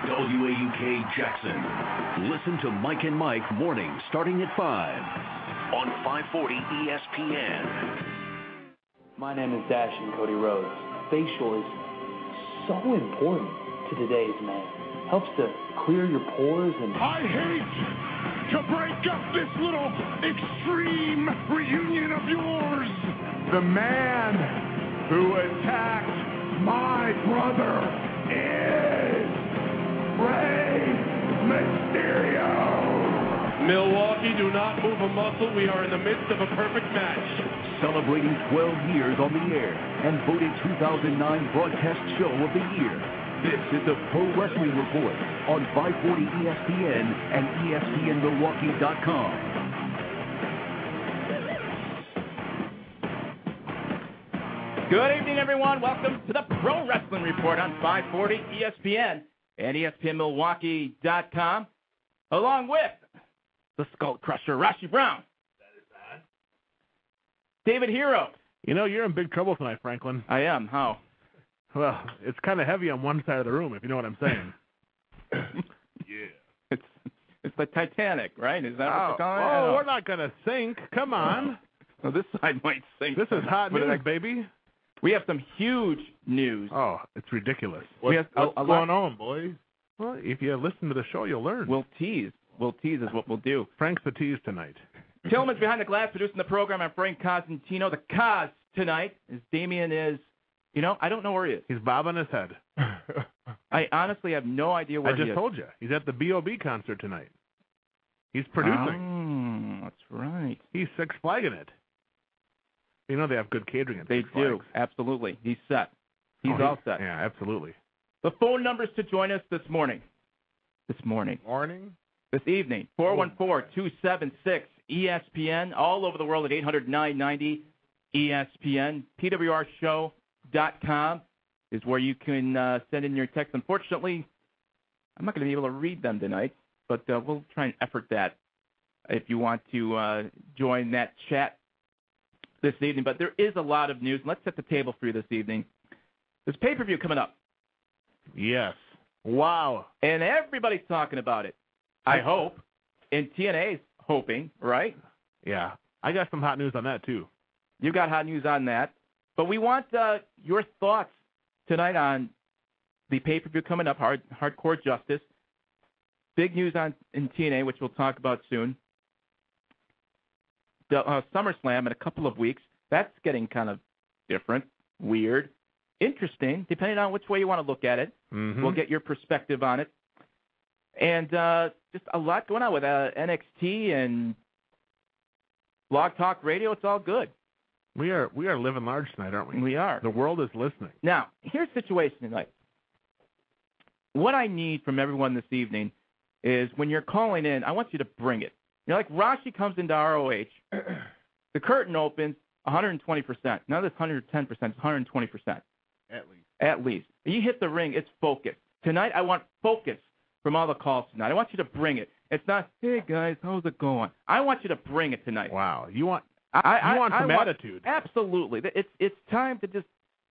WAUK Jackson. Listen to Mike and Mike mornings starting at 5 on 540 ESPN. My name is Dashing Cody Rhodes. Facial is so important to today's man. Helps to clear your pores and... I hate to break up this little extreme reunion of yours. The man who attacked my brother is Rey Mysterio. Milwaukee, do not move a muscle. We are in the midst of a perfect match. Celebrating 12 years on the air and voted 2009 Broadcast Show of the Year. This is the Pro Wrestling Report on 540 ESPN and ESPNMilwaukee.com. Good evening, everyone. Welcome to the Pro Wrestling Report on 540 ESPN and ESPNMilwaukee.com, along with the Skull Crusher, Rashi Brown. That is bad. David Hero. You know, you're in big trouble tonight, Franklin. I am. How? Well, it's kind of heavy on one side of the room, if you know what I'm saying. Yeah. It's the Titanic, right? Is that what you're calling it? Oh, we're not going to sink. Come on. Well, this side might sink. This is hot news, baby. We have some huge news. Oh, it's ridiculous. What's going on, boys? Well, if you listen to the show, you'll learn. We'll tease. We'll tease is what we'll do. Frank's the tease tonight. Tillman's behind the glass producing the program. I'm Frank Cosentino. The Cos tonight is Damian is, I don't know where he is. He's bobbing his head. I honestly have no idea where he is. I just told you. He's at the B.O.B. concert tonight. He's producing. Oh, that's right. He's Six Flagging it. You know they have good catering at Six Flags. They do, absolutely. He's set. He's all set. Yeah, absolutely. The phone numbers to join us this morning. This evening, 414-276-ESPN, all over the world at 800-990-ESPN. PWRshow.com is where you can send in your text. Unfortunately, I'm not going to be able to read them tonight, but we'll try and effort that if you want to join that chat this evening. But there is a lot of news. Let's set the table for you this evening. There's pay-per-view coming up. Yes. Wow. And everybody's talking about it. I hope. And TNA's hoping, right? Yeah. I got some hot news on that, too. You got hot news on that. But we want your thoughts tonight on the pay-per-view coming up, Hardcore Justice. Big news in TNA, which we'll talk about soon. The SummerSlam in a couple of weeks. That's getting kind of different, weird, interesting, depending on which way you want to look at it. Mm-hmm. We'll get your perspective on it. And just a lot going on with NXT and Blog Talk Radio. It's all good. We are living large tonight, aren't we? We are. The world is listening. Now, here's the situation tonight. What I need from everyone this evening is when you're calling in, I want you to bring it. Like Rashi comes into ROH, the curtain opens 120%. Now this 110%, it's 120%. At least. You hit the ring, it's focus. Tonight I want focus from all the calls tonight. I want you to bring it. It's not, hey guys, how's it going? I want you to bring it tonight. Wow. You want some attitude. Absolutely. It's time to just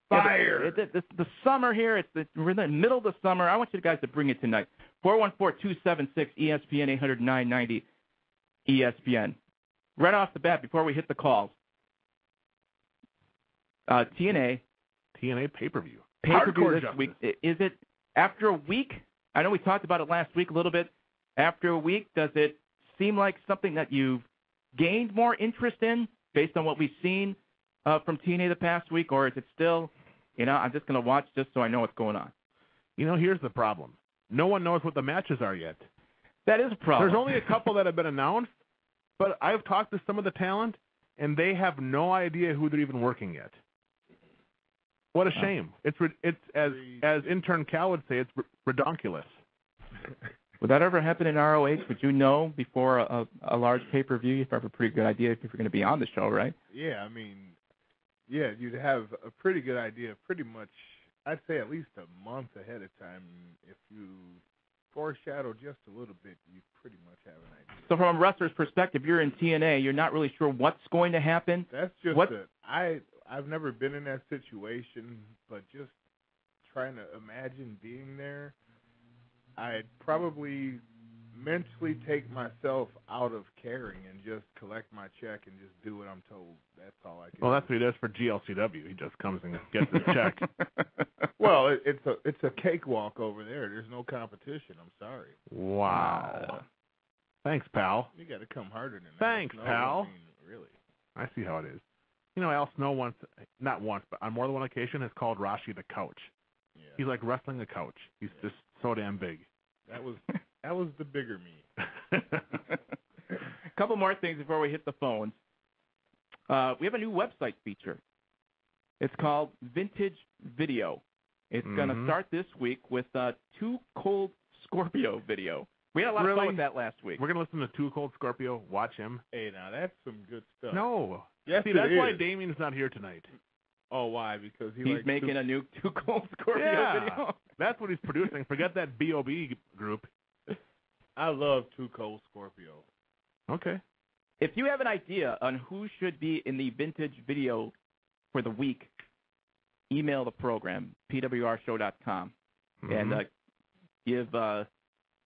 fire. The summer here, we're in the middle of the summer. I want you guys to bring it tonight. 414-276-ESPN, 800-990-ESPN. Right off the bat, before we hit the calls, TNA pay-per-view. Pay-per-view this week. Is it after a week? I know we talked about it last week a little bit. After a week, does it seem like something that you've gained more interest in based on what we've seen from TNA the past week, or is it still, I'm just going to watch just so I know what's going on? Here's the problem. No one knows what the matches are yet. That is a problem. There's only a couple that have been announced, but I've talked to some of the talent, and they have no idea who they're even working yet. What a shame. It's as intern Cal would say, it's redonkulous. Would that ever happen in ROH? Would you know before a large pay-per-view? You'd have a pretty good idea if you're going to be on the show, right? Yeah, you'd have a pretty good idea pretty much, I'd say at least a month ahead of time. If you foreshadow just a little bit, you pretty much have an idea. So from a wrestler's perspective, you're in TNA. You're not really sure what's going to happen? That's just I've never been in that situation, but just trying to imagine being there, I'd probably mentally take myself out of caring and just collect my check and just do what I'm told. That's all I can do. Well, that's what he does for GLCW. He just comes and gets his check. Well, it's a cakewalk over there. There's no competition. I'm sorry. Wow. Thanks, pal. You got to come harder than that. Thanks, pal. I mean, really. I see how it is. You know, Al Snow once, not once, but on more than one occasion has called Rashi the couch. Yeah. He's like wrestling a couch. He's just so damn big. That was the bigger me. A couple more things before we hit the phones. We have a new website feature. It's called Vintage Video. It's going to start this week with Too Cold Scorpio video. We had a lot of fun with that last week. We're going to listen to Too Cold Scorpio, watch him. Hey, now that's some good stuff. No. Yes, see, that's why Damien's not here tonight. Oh, why? Because he's making a new Too Cold Scorpio video. That's what he's producing. Forget that B.O.B. group. I love Too Cold Scorpio. Okay. If you have an idea on who should be in the Vintage Video for the week, email the program, pwrshow.com, and give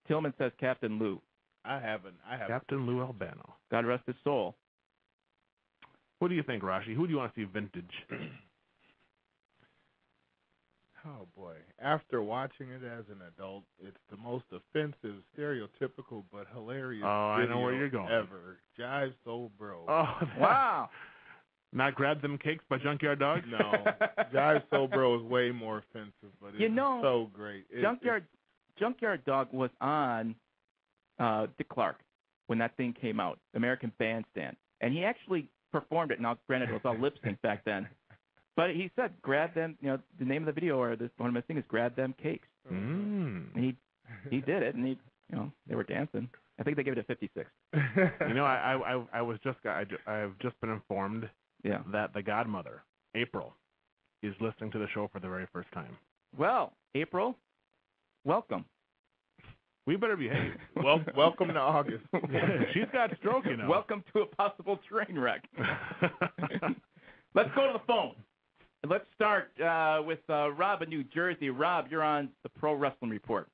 Tillman says Captain Lou. I haven't. Captain Lou Albano. God rest his soul. What do you think, Rashi? Who do you want to see vintage? Oh, boy. After watching it as an adult, it's the most offensive, stereotypical, but hilarious I know where you're going. ever. Jive Soul Bro. Oh, wow. Not Grab Them Cakes by Junkyard Dog? No. Jive Soul Bro is way more offensive, but it's so great. Junkyard Dog was on Dick Clark when that thing came out, American Bandstand. And he actually performed it. Now, granted, it was all lip sync back then. But he said, grab them, the name of the video or one of my things is Grab Them Cakes. Mm. And he did it, and they were dancing. I think they gave it a 56. I've just been informed that the godmother, April, is listening to the show for the very first time. Well, April, welcome. We better behave. Welcome to August. She's got stroke, Welcome to a possible train wreck. Let's go to the phone. Let's start with Rob in New Jersey. Rob, you're on the Pro Wrestling Report.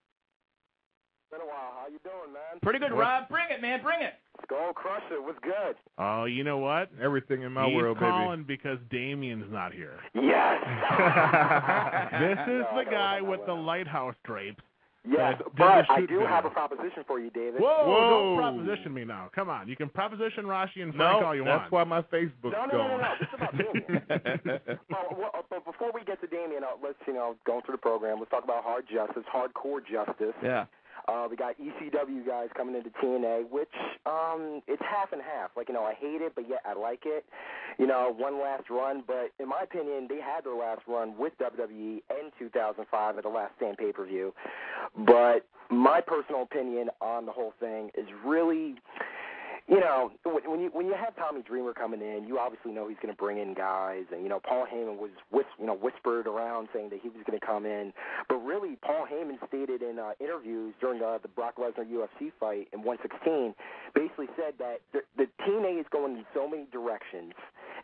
Been a while. How you doing, man? Pretty good, Rob. Bring it, man. Bring it. Go crush it. What's good? Oh, you know what? Everything in my world, baby. He's calling because Damien's not here. Yes. This is the guy with the lighthouse drapes. Yes, but I do have a proposition for you, David. Whoa. Don't proposition me now. Come on. You can proposition Rashi and Frank all you want. That's why my Facebook's going. No. This is about Damien. But before we get to Damien, let's, going through the program, let's talk about Hardcore Justice. Yeah. We got ECW guys coming into TNA, which it's half and half. I hate it, but yet I like it. One last run, but in my opinion, they had their last run with WWE in 2005 at the last Stand pay-per-view. But my personal opinion on the whole thing is really, when you have Tommy Dreamer coming in, you obviously know he's going to bring in guys, and Paul Heyman was whispered around saying that he was going to come in, but really Paul Heyman stated in interviews during the Brock Lesnar UFC fight in 116, basically said that the TNA is going in so many directions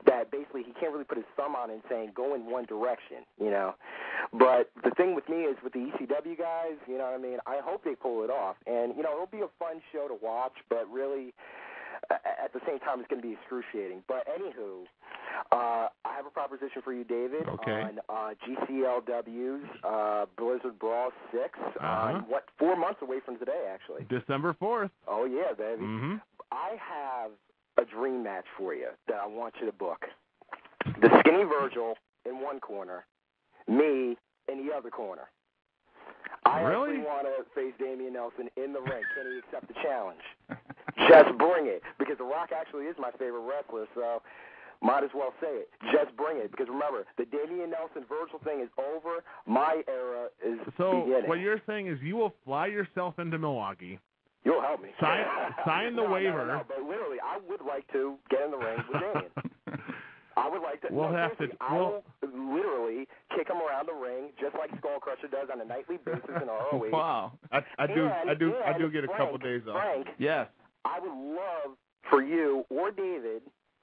that basically he can't really put his thumb on it and saying go in one direction, But the thing with me is with the ECW guys, I hope they pull it off, and it'll be a fun show to watch, but really, at the same time, it's going to be excruciating. But anywho, I have a proposition for you, David, on GCLW's Blizzard Brawl 6. 4 months away from today, actually. December 4th. Oh, yeah, baby. Mm-hmm. I have a dream match for you that I want you to book. The Skinny Virgil in one corner, me in the other corner. I actually want to face Damian Nelson in the ring. Can he accept the challenge? Just bring it, because The Rock actually is my favorite wrestler, so might as well say it. Just bring it, because remember, the Damian Nelson-Virgil thing is over. My era is beginning. So what you're saying is you will fly yourself into Milwaukee. You'll help me. Sign the waiver. No, but literally, I would like to get in the ring with Damian. I would like to. I will literally kick him around the ring just like Skull Crusher does on a nightly basis in ROH. Wow. I do get a couple days off. Frank, yes. I would love for you or David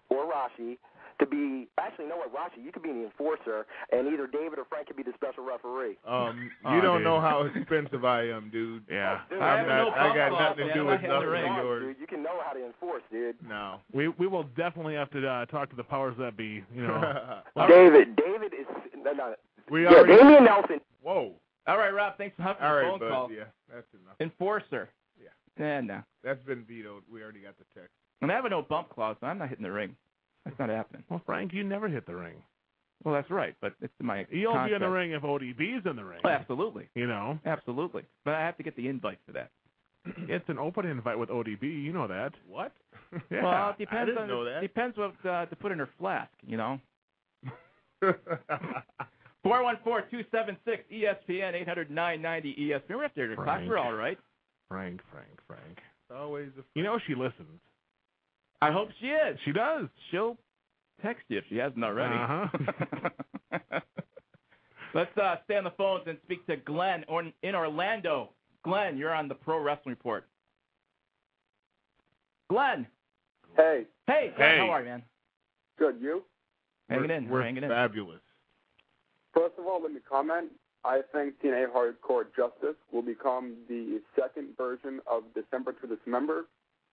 or Rashi to be, actually, you know what, Rashi, you could be the enforcer, and either David or Frank could be the special referee. You don't know how expensive I am, dude. Yeah. Dude, I got nothing to do with nothing of yours. dude. You can know how to enforce, dude. No. We will definitely have to talk to the powers that be. You know. David is Damian Nelson. Whoa. All right, Rob, thanks for having All the right, phone bud. call. Yeah, that's enough. Enforcer. Yeah. No. That's been vetoed. We already got the text. And I have a no bump clause, so I'm not hitting the ring. That's not happening. Well, Frank, you never hit the ring. Well, that's right, but it's my You'll contract. be in the ring if ODB's in the ring. Oh, absolutely. You know. Absolutely. But I have to get the invite for that. It's an open invite with ODB. You know that. What? Yeah. Well, it depends. I didn't know that. Depends what to put in her flask, you know. 414-276-ESPN, 800-990-ESPN. We're after your clock. We're all right. Frank. Always a You know she listens. I hope she is. She does. She'll text you if she hasn't already. Uh-huh. Let's stay on the phones and speak to Glenn in Orlando. Glenn, you're on the Pro Wrestling Report. Glenn. Hey. Hey, Glenn, how are you, man? Good, you? We're hanging in. Fabulous. First of all, let me comment. I think TNA Hardcore Justice will become the second version of December to Dismember.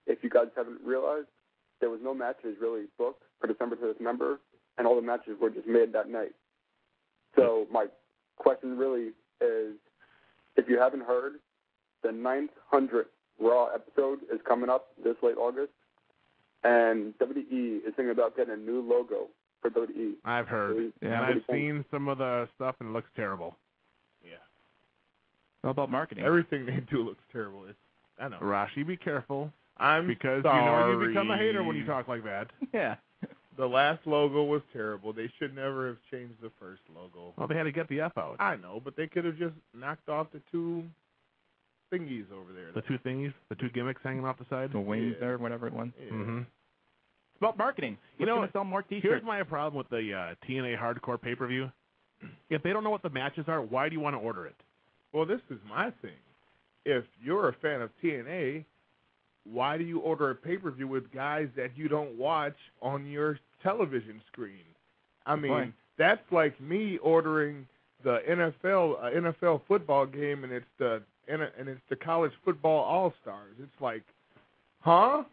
If you guys haven't realized, there was no matches really booked for December to Dismember, and all the matches were just made that night. So my question really is, if you haven't heard, the 900th Raw episode is coming up this late August, and WWE is thinking about getting a new logo for WWE. I've heard. Yeah, and I've seen some of the stuff, and it looks terrible. Yeah. How about marketing? Everything they do looks terrible. I know. Rashi, be careful. Because you know you become a hater when you talk like that. Yeah. The last logo was terrible. They should never have changed the first logo. Well, they had to get the F out. I know, but they could have just knocked off the two thingies over there. The two thingies, the two gimmicks hanging off the side. The wings there, whatever it was. Yeah. Mm-hmm. It's about marketing. You know, sell more T-shirts. Here's my problem with the TNA Hardcore pay-per-view. If they don't know what the matches are, why do you want to order it? Well, this is my thing. If you're a fan of TNA, why do you order a pay-per-view with guys that you don't watch on your television screen? I mean, that's like me ordering the NFL football game, and it's the college football all-stars. It's like, huh?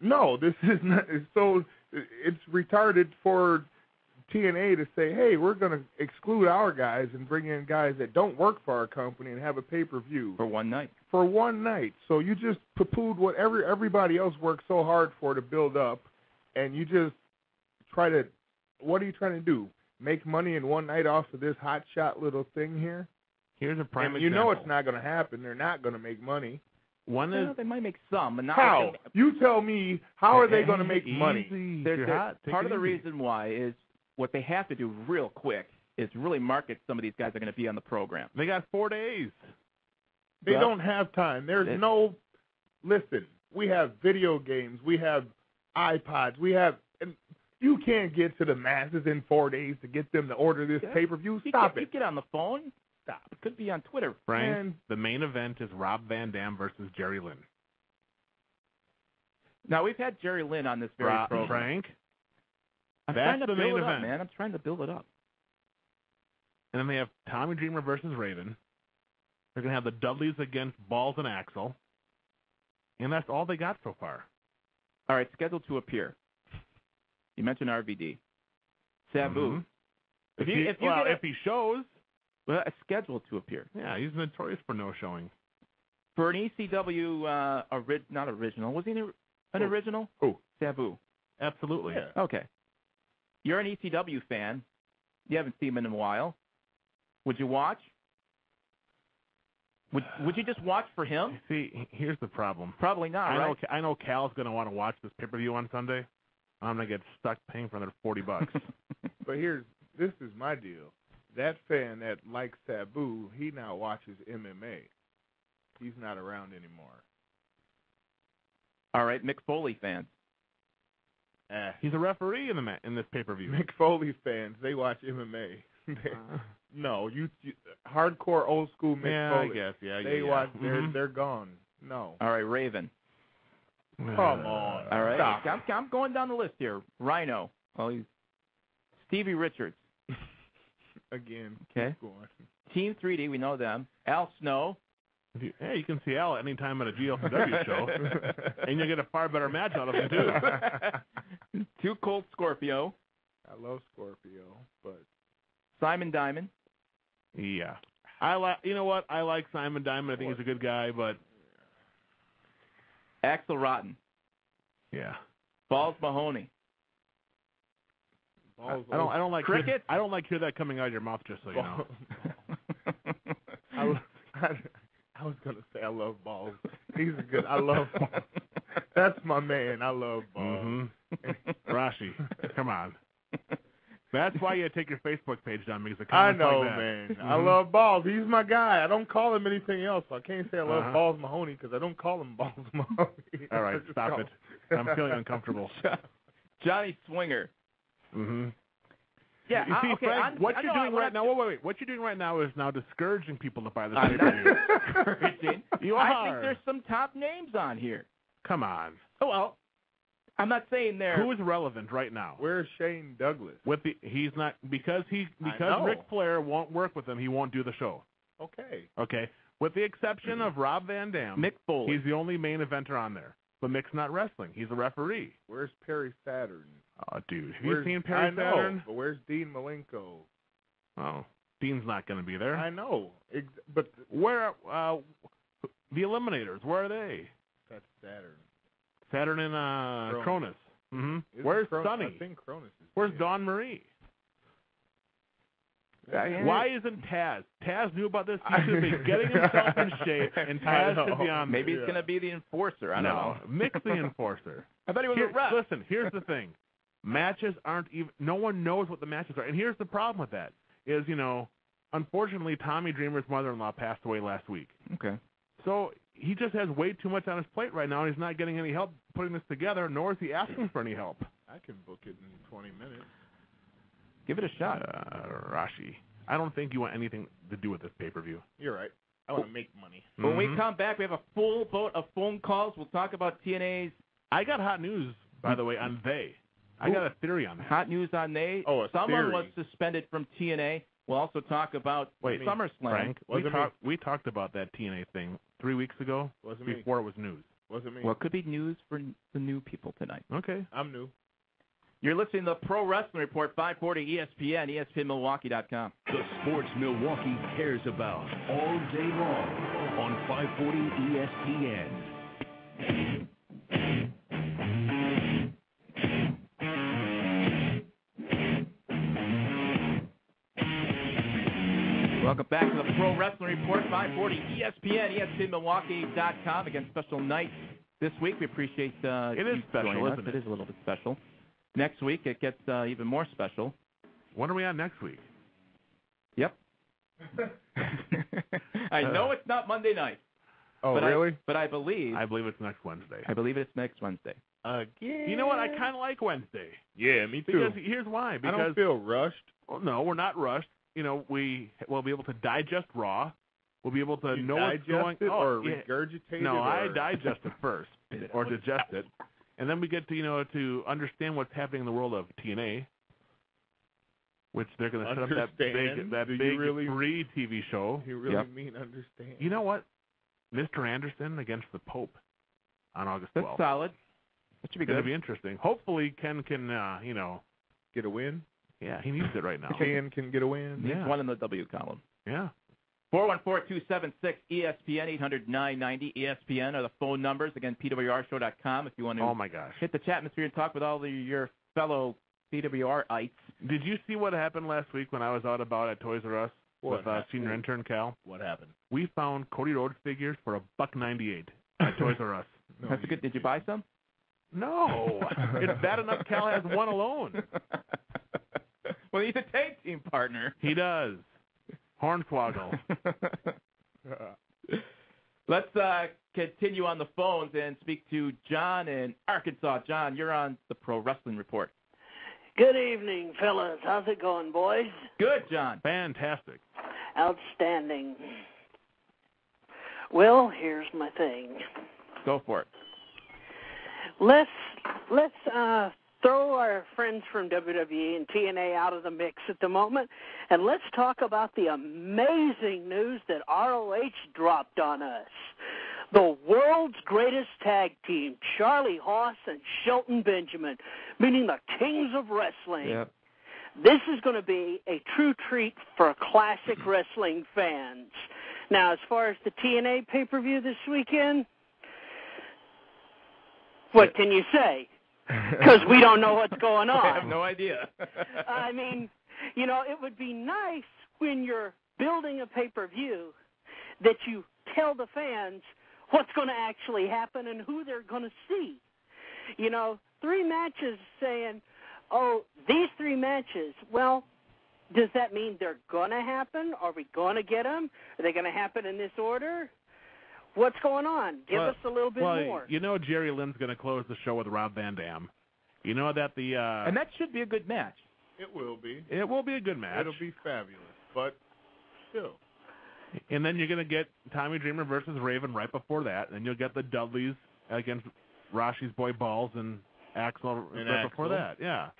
No, this is not. It's retarded for TNA to say, hey, we're going to exclude our guys and bring in guys that don't work for our company and have a pay-per-view. For one night. For one night. So you just poo-pooed what everybody else worked so hard for to build up, and you just try to, what are you trying to do? Make money in one night off of this hot shot little thing here? Here's a prime example. You know it's not going to happen. They're not going to make money. They might make some, but not. How? You tell me, how are they going to make money? Part of the reason why is what they have to do real quick is really market some of these guys that are going to be on the program. They got 4 days. They don't have time. There's no, listen, we have video games, we have iPods, and you can't get to the masses in 4 days to get them to order this pay-per-view. Stop it. You get on the phone. Stop. It could be on Twitter. Frank, the main event is Rob Van Dam versus Jerry Lynn. Now, we've had Jerry Lynn on this very program. Frank, I'm that's trying to the build main it up, event. man. I'm trying to build it up. And then they have Tommy Dreamer versus Raven. They're going to have the Dudleys against Balls and Axel. And that's all they got so far. All right, scheduled to appear. You mentioned RVD. Sabu. Mm-hmm. If he shows. Well, scheduled to appear. Yeah, he's notorious for no showing. For an ECW, not original. Was he an original? Who? Sabu. Absolutely. Yeah. Okay. You're an ECW fan. You haven't seen him in a while. Would you watch? Would you just watch for him? See, here's the problem. Probably not, right? I know Cal's going to want to watch this pay-per-view on Sunday. I'm going to get stuck paying for another $40. But this is my deal. That fan that likes Sabu, he now watches MMA. He's not around anymore. All right, Mick Foley fans. He's a referee in this pay-per-view. Mick Foley fans, they watch MMA. No, you hardcore old school Mick Foley. I guess, yeah. They watch. They're gone. No. All right, Raven. Come on. All right, Stop. I'm going down the list here. Rhino. Well, he's Stevie Richards. Again. Okay. Keep going. Team 3D, we know them. Al Snow. Hey, you can see Al at any time at a GLCW show, and you'll get a far better match out of him, too. Too Cold Scorpio. I love Scorpio, but... Simon Diamond. Yeah. You know what? I like Simon Diamond. I think he's a good guy, but... Axel Rotten. Yeah. Balls Mahoney. I don't like Cricket. I don't like hear that coming out of your mouth. Just so you know. I was gonna say I love Balls. He's a good. I love Balls. That's my man. I love Balls. Mm-hmm. Rashi, come on. That's why you take your Facebook page down, because I know, like that. man. Mm-hmm. I love Balls. He's my guy. I don't call him anything else. I can't say I love Balls Mahoney because I don't call him Balls Mahoney. All right, stop it. I'm feeling uncomfortable. Johnny Swinger. Mm-hmm. Yeah, you see, okay, Frank, what you're doing right now. Wait. What you're doing right now is now discouraging people to buy this pay-per-view. Discouraging. I think there's some top names on here. Come on. Oh well, I'm not saying they're. Who is relevant right now? Where's Shane Douglas? He's not because Ric Flair won't work with him. He won't do the show. Okay. With the exception of Rob Van Dam, Mick Foley. He's the only main eventer on there. But Mick's not wrestling. He's a referee. Where's Perry Saturn? Oh, dude. Have you seen Perry Saturn? Know, but where's Dean Malenko? Oh, Dean's not going to be there. I know. But where the Eliminators, where are they? That's Saturn. Saturn and Cronus. Mm-hmm. Where's Sonny? I think Cronus is Where's Dawn Marie? Why isn't Taz? Taz knew about this. He should be getting himself in shape, and Taz should be on. Maybe he's going to be the enforcer. I don't know. Mick's the enforcer. I thought he was a ref. Listen, here's the thing. Matches aren't even. No one knows what the matches are, and here's the problem with that. Is unfortunately, Tommy Dreamer's mother-in-law passed away last week. Okay. So he just has way too much on his plate right now, and he's not getting any help putting this together, nor is he asking for any help. I can book it in 20 minutes. Give it a shot. Rashi, I don't think you want anything to do with this pay-per-view. You're right. I want to make money. When we come back, we have a full boat of phone calls. We'll talk about TNA's. I got hot news, by the way, on they. I got a theory on that. Hot news on they. Someone was suspended from TNA. We'll also talk about SummerSlam. Frank, we talked about that TNA thing 3 weeks ago before it was news. Wasn't me. Well, it could be news for the new people tonight. Okay. I'm new. You're listening to the Pro Wrestling Report, 540 ESPN, ESPNMilwaukee.com. The sports Milwaukee cares about all day long on 540 ESPN. Welcome back to the Pro Wrestling Report, 540 ESPN, ESPNMilwaukee.com. Again, special night this week. We appreciate it is special, isn't it? It is a little bit special. Next week, it gets even more special. When are we on next week? Yep. I know it's not Monday night. Oh, really? But I believe it's next Wednesday. I believe it's next Wednesday. Again? You know what? I kind of like Wednesday. Yeah, me too. Because here's why. Because I don't feel rushed. Well, no, we're not rushed. We'll be able to digest Raw. We'll be able to know what's going on. Or regurgitate it? No, I digest it first, or digest it. And then we get to to understand what's happening in the world of TNA, which they're going to set up that big free TV show. You really mean understand? You know what? Mr. Anderson against the Pope on August 12th. That's solid. That should be good. It'll be interesting. Hopefully, Ken can get a win. Yeah, he needs it right now. Ken can get a win. He's one in the W column. Yeah. 414-276-ESPN, 800-990 ESPN are the phone numbers. Again, PWRshow.com if you want to hit the chat atmosphere and talk with all your fellow PWR-ites. Did you see what happened last week when I was out about at Toys R Us with senior intern Cal? What happened? We found Cody Rhodes figures for $1.98 at Toys R Us. That's good. Did you buy some? No. It's bad enough Cal has one alone. Well, he's a tag team partner. He does. Hornswoggle. Let's continue on the phones and speak to John in Arkansas. John, you're on the Pro Wrestling Report. Good evening, fellas. How's it going, boys? Good, John. Fantastic. Outstanding. Well, here's my thing. Go for it. Let's throw our friends from WWE and TNA out of the mix at the moment, and let's talk about the amazing news that ROH dropped on us. The world's greatest tag team, Charlie Haas and Shelton Benjamin, meaning the kings of wrestling. Yep. This is going to be a true treat for classic wrestling fans. Now, as far as the TNA pay-per-view this weekend, what can you say? Because we don't know what's going on. I have no idea. I mean, you know, it would be nice when you're building a pay-per-view that you tell the fans what's going to actually happen and who they're going to see. You know, 3 matches saying, oh, these 3 matches, well, does that mean they're going to happen? Are we going to get them? Are they going to happen in this order? What's going on? Give us a little bit more. You know Jerry Lynn's going to close the show with Rob Van Dam. You know that the... and that should be a good match. It will be. It will be a good match. It'll be fabulous, but still. And then you're going to get Tommy Dreamer versus Raven right before that, and you'll get the Dudleys against Rashi's boy Balls and Axel right before that. Yeah.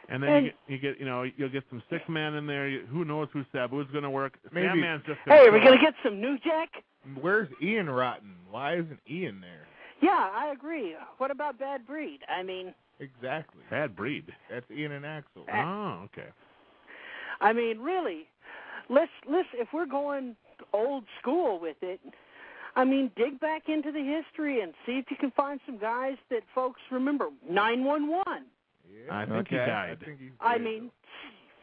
And then you'll get some 6-man in there. Who knows who Sabu's going to work? Maybe. Sandman's just hey, are we going to get some New Jack? Where's Ian Rotten? Why isn't Ian there? Yeah, I agree. What about Bad Breed? I mean... Exactly. Bad Breed. That's Ian and Axel. Oh, okay. I mean, really, let's if we're going old school with it, I mean, dig back into the history and see if you can find some guys that folks remember. 911. Yeah. I think he died. I mean...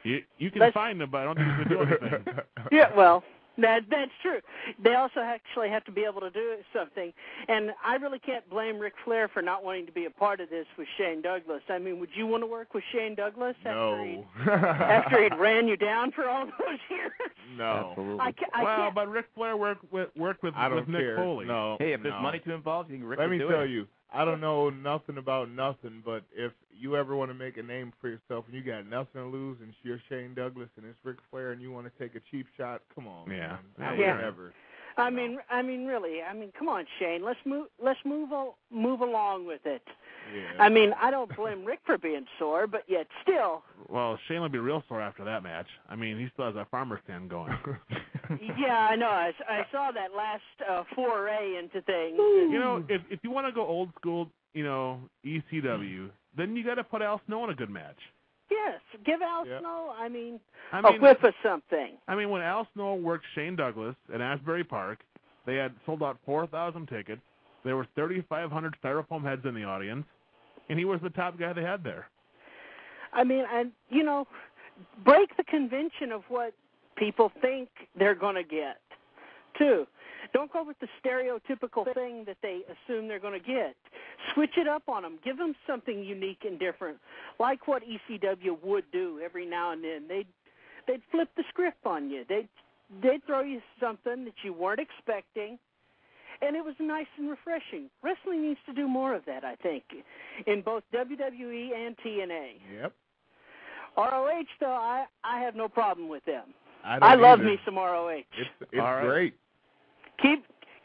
You can find him, but I don't think you can do anything. Yeah, well... That's true. They also actually have to be able to do something. And I really can't blame Ric Flair for not wanting to be a part of this with Shane Douglas. I mean, would you want to work with Shane Douglas after he'd ran you down for all those years? No. Absolutely. But Ric Flair worked with Mick Foley. No. Hey, if there's money to involve, you can Rick Let me do tell it. you, I don't know nothing about nothing, but if you ever want to make a name for yourself and you got nothing to lose and you're Shane Douglas and it's Ric Flair and you want to take a cheap shot, come on, man. Whatever. I mean, really. I mean, come on, Shane. Let's move along with it. Yeah. I mean, I don't blame Rick for being sore, but yet still. Well, Shane will be real sore after that match. I mean, he still has a farmer stand going. Yeah, I know. I saw that last foray into things. You know, if you want to go old school, you know, ECW, then you got to put Al Snow in a good match. Yes, give Al Snow, a mean, whiff of something. I mean, when Al Snow worked Shane Douglas at Asbury Park, they had sold out 4,000 tickets. There were 3,500 styrofoam heads in the audience, and he was the top guy they had there. I mean, break the convention of what people think they're going to get, too. Don't go with the stereotypical thing that they assume they're going to get. Switch it up on them. Give them something unique and different, like what ECW would do every now and then. They'd flip the script on you. They'd throw you something that you weren't expecting, and it was nice and refreshing. Wrestling needs to do more of that, I think, in both WWE and TNA. Yep. ROH, though, I have no problem with them. I love me some ROH. It's great.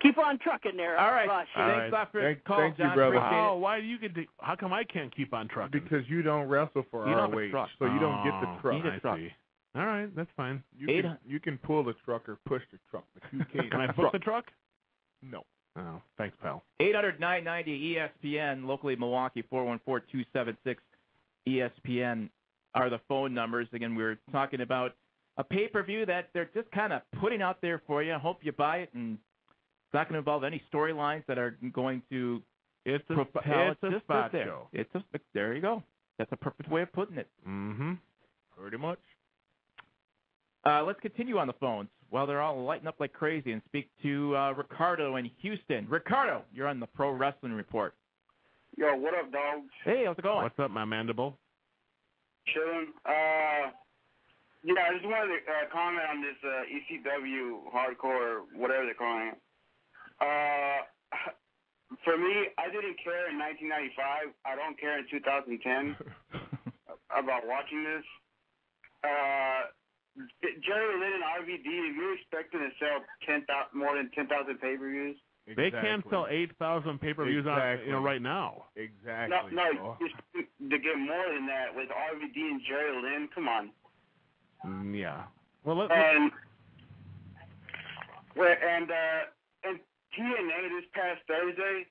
Keep on trucking there. All right. Ross. Thanks a lot for the call, thank John. you, brother. Appreciate it. Why do you get to, how come I can't keep on trucking? Because you don't wrestle for You don't have a ROH, truck. so you don't get the truck. You need a truck. See. All right, that's fine. You can pull the truck or push the truck, but you can't. Can I book the truck? No. Oh, thanks, pal. 800-990-ESPN, locally Milwaukee, 414-276-ESPN are the phone numbers. Again, we were talking about a pay-per-view that they're just kind of putting out there for you. I hope you buy it, and it's not going to involve any storylines that are going to propel it. It's a spot show. There you go. That's a perfect way of putting it. Mm-hmm. Pretty much. Let's continue on the phones while they're all lighting up like crazy and speak to Ricardo in Houston. Ricardo, you're on the Pro Wrestling Report. Yo, what up, dogs? Hey, how's it going? What's up, my mandible? Chilling. Yeah, I just wanted to comment on this ECW hardcore, whatever they're calling it. For me, I didn't care in 1995. I don't care in 2010 about watching this. Jerry Lynn and RVD, if you're expecting to sell more than 10,000 pay-per-views, They can't sell 8,000 pay-per-views on right now. Exactly. No, to get more than that with RVD and Jerry Lynn. Come on. Yeah. Well, and TNA this past Thursday,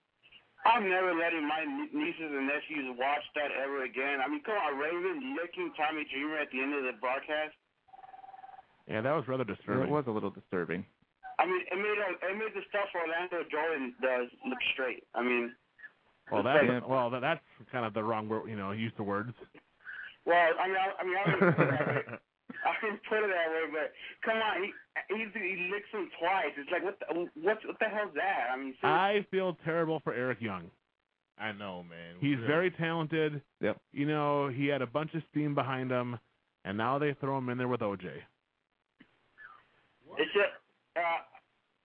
I'm never letting my nieces and nephews watch that ever again. I mean, come on, Raven licking Tommy Dreamer at the end of the broadcast. Yeah, that was rather disturbing. It was a little disturbing. I mean, it made the stuff Orlando Jordan does look straight. I mean, that's kind of the wrong word, use the words. Well, I wouldn't put it that way. I didn't put it that way, but come on, he licks him twice. It's like what the hell's that? I mean, seriously. I feel terrible for Eric Young. I know, man. He's very talented. Yep. He had a bunch of steam behind him, and now they throw him in there with OJ. It's just,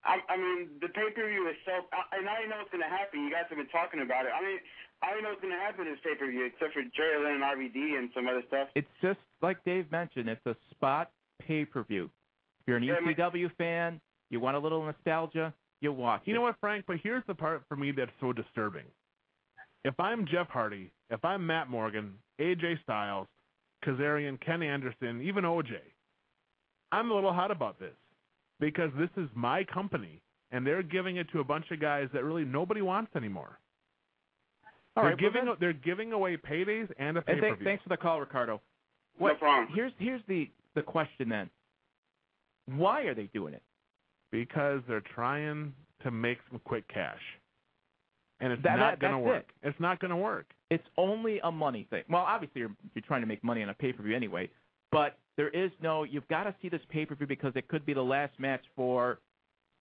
I mean, the pay-per-view is so, and I know what's going to happen. You guys have been talking about it. I mean, I don't know what's going to happen in this pay-per-view except for Jerry Lynn and RVD and some other stuff. It's just like Dave mentioned. It's a spot pay-per-view. If you're an ECW fan, you want a little nostalgia, you watch it. You know what, Frank? But here's the part for me that's so disturbing. If I'm Jeff Hardy, if I'm Matt Morgan, AJ Styles, Kazarian, Ken Anderson, even OJ, I'm a little hot about this because this is my company, and they're giving it to a bunch of guys that really nobody wants anymore. They're giving away paydays and a pay-per-view. Thanks for the call, Ricardo. No problem. Here's the question then. Why are they doing it? Because they're trying to make some quick cash. And it's not going to work. It's not going to work. It's only a money thing. Well, obviously you're trying to make money on a pay-per-view anyway, but there is no, you've got to see this pay-per-view because it could be the last match or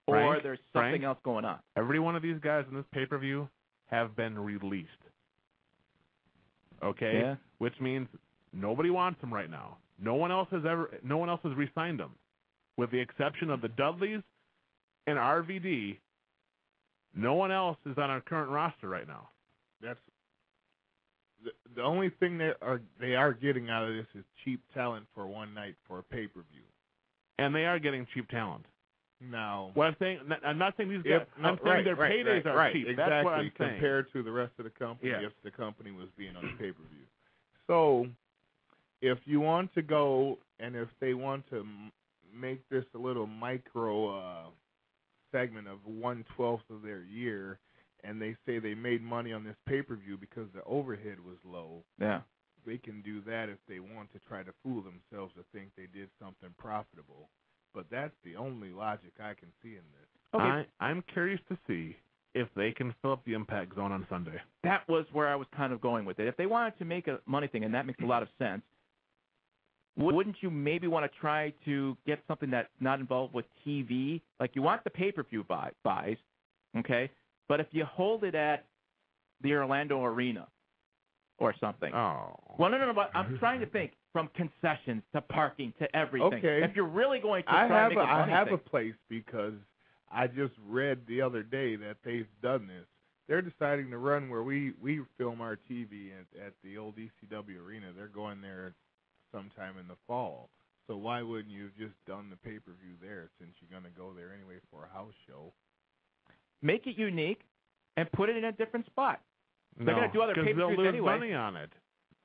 there's something else going on. Every one of these guys in this pay-per-view have been released. Okay? Yeah. Which means nobody wants them right now. No one else has re-signed them. With the exception of the Dudleys and RVD, no one else is on our current roster right now. That's the only thing they are getting out of this is cheap talent for one night for a pay-per-view. And they are getting cheap talent. No. What I'm not saying these guys. I'm saying their paydays are cheap. Exactly. That's what I'm saying. Compared to the rest of the company, yes. If the company was being on the pay-per-view. So, if you want to go and if they want to make this a little micro segment of 1/12 of their year, and they say they made money on this pay-per-view because the overhead was low. Yeah. They can do that if they want to try to fool themselves to think they did something profitable. But that's the only logic I can see in this. Okay. I'm curious to see if they can fill up the Impact Zone on Sunday. That was where I was kind of going with it. If they wanted to make a money thing, and that makes a lot of sense, wouldn't you maybe want to try to get something that's not involved with TV? Like you want the pay-per-view buys, okay? But if you hold it at the Orlando Arena or something. Oh. Well, no, but I'm trying to think from concessions to parking to everything. Okay. If you're really going to try to make a money I have thing. a place because I just read the other day that they've done this. They're deciding to run where we film our TV at the old ECW Arena. They're going there sometime in the fall. So why wouldn't you have just done the pay-per-view there since you're going to go there anyway for a house show? Make it unique and put it in a different spot. They're No, going to do other because pay-per-views they'll lose anyway. money on it.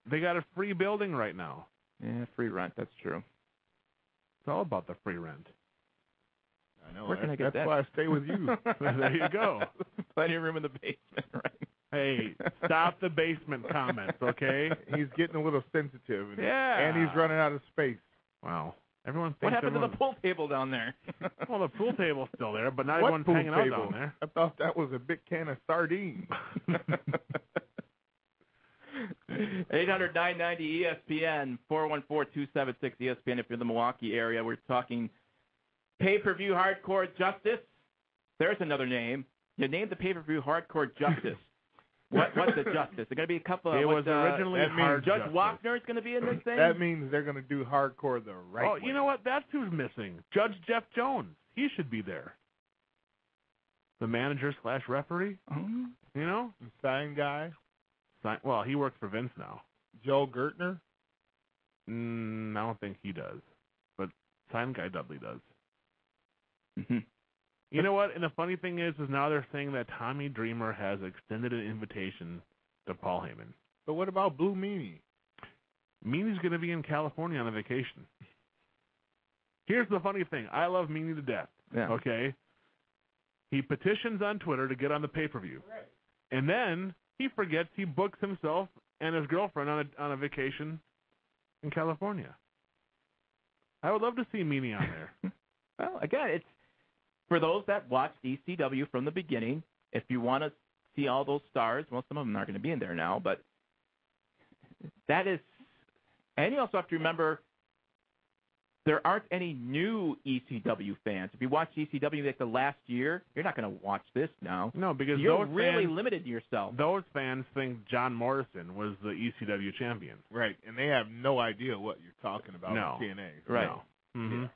They got a free building right now. Yeah, free rent. That's true. It's all about the free rent. I know. Where can I get that's that? why I stay with you. There you go. Plenty of room in the basement, right? Hey, stop the basement comments, okay? He's getting a little sensitive. Yeah. And he's running out of space. Wow. Everyone thinks What happened to the pool table down there? Well, the pool table's still there, but not What everyone's pool hanging table? out down there. I thought that was a big can of sardines. 800-990-ESPN, 414-276-ESPN if you're in the Milwaukee area. We're talking pay-per-view Hardcore Justice. There's another name. You named the pay-per-view Hardcore Justice. What's the Justice? There's going to be a couple of... It was originally Hard Judge Justice. Wapner is going to be in this thing? That means they're going to do hardcore the right way. Oh, you know what? That's who's missing. Judge Jeff Jones. He should be there. The manager / referee. Mm-hmm. You know? The sign guy. Well, he works for Vince now. Joe Gertner. I don't think he does. But sign guy Dudley does. Mm-hmm. You know what? And the funny thing is now they're saying that Tommy Dreamer has extended an invitation to Paul Heyman. But what about Blue Meanie? Meanie's going to be in California on a vacation. Here's the funny thing. I love Meanie to death. Yeah. Okay? He petitions on Twitter to get on the pay-per-view. Right. And then he forgets he books himself and his girlfriend on a vacation in California. I would love to see Meanie on there. Well, again, it's for those that watched ECW from the beginning. If you want to see all those stars, well, some of them aren't going to be in there now, but that is. And you also have to remember, there aren't any new ECW fans. If you watch ECW like the last year, you're not going to watch this now. No, because you're those really fans, limited yourself. Those fans think John Morrison was the ECW champion. Right, and they have no idea what you're talking about No. on TNA. Right. No. Mm-hmm. Yeah.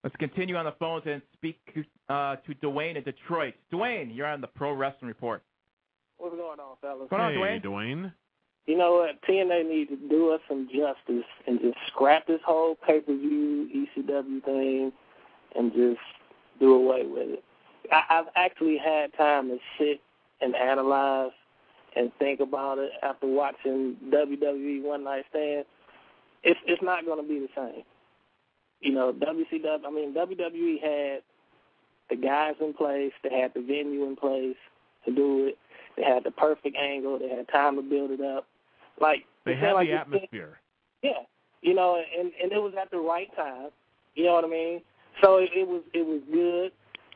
Let's continue on the phones and speak to Dwayne in Detroit. Dwayne, you're on the Pro Wrestling Report. What's going on, fellas? What's going on, Hey, Dwayne? Dwayne. You know what? TNA needs to do us some justice and just scrap this whole pay-per-view ECW thing and just do away with it. I've actually had time to sit and analyze and think about it after watching WWE One Night Stand. It's not going to be the same. You know, WWE had the guys in place, they had the venue in place to do it, they had the perfect angle, they had time to build it up. Like They had the atmosphere. Yeah, you know, and it was at the right time. You know what I mean? So it was good,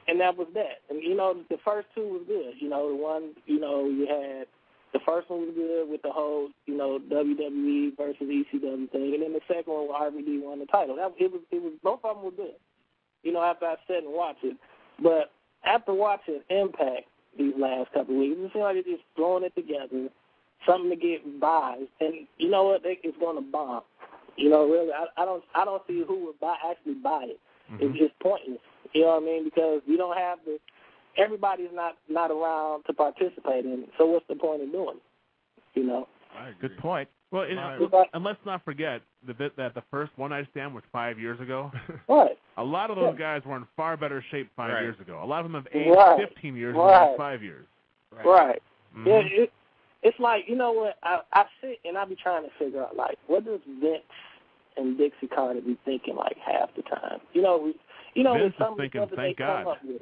and that was that. And you know, the first two was good. You know, the one, you know, you had the first one was good with the whole, you know, WWE versus ECW thing, and then the second one where RVD won the title. It was both of them were good. You know, after I sat and watched it, but after watching Impact these last couple of weeks, it seems like they're just throwing it together. Something to get by, and you know what? It's going to bomb. You know, really, I don't see who would actually buy it. Mm-hmm. It's pointless. You know what I mean? Because you don't have everybody's not around to participate in it. So what's the point of doing it? You know. I agree. Good point. Well, and let's not forget that the first One Night Stand was 5 years ago. Right. A lot of those guys were in far better shape 5 Right. years ago. A lot of them have aged 15 years in the last 5 years. Right. Mm-hmm. Yeah. It's like, you know what, I sit and I be trying to figure out, like, what does Vince and Dixie Carter be thinking, like, half the time? You know, Vince with some is thinking, of the stuff that they thank God. come up with.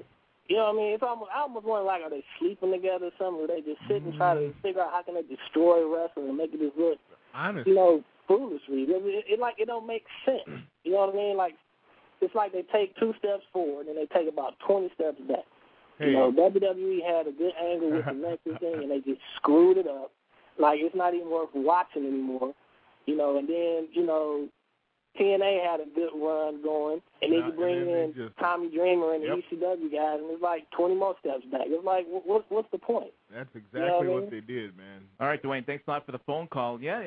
You know what I mean? I almost wonder, like, are they sleeping together or something? Or they just sit and try to figure out how can they destroy wrestling and make it just look, Honestly. you know, foolishly. It don't make sense. You know what I mean? Like, it's like they take 2 steps forward and they take about 20 steps back. Hey. You know, WWE had a good angle with the Nexus thing, and they just screwed it up. Like, it's not even worth watching anymore. You know, and then, you know, TNA had a good run going, and then you bring in Tommy Dreamer and the ECW guys, and it's like 20 more steps back. It's like, what's the point? That's exactly what they did, man. All right, Dwayne, thanks a lot for the phone call. Yeah,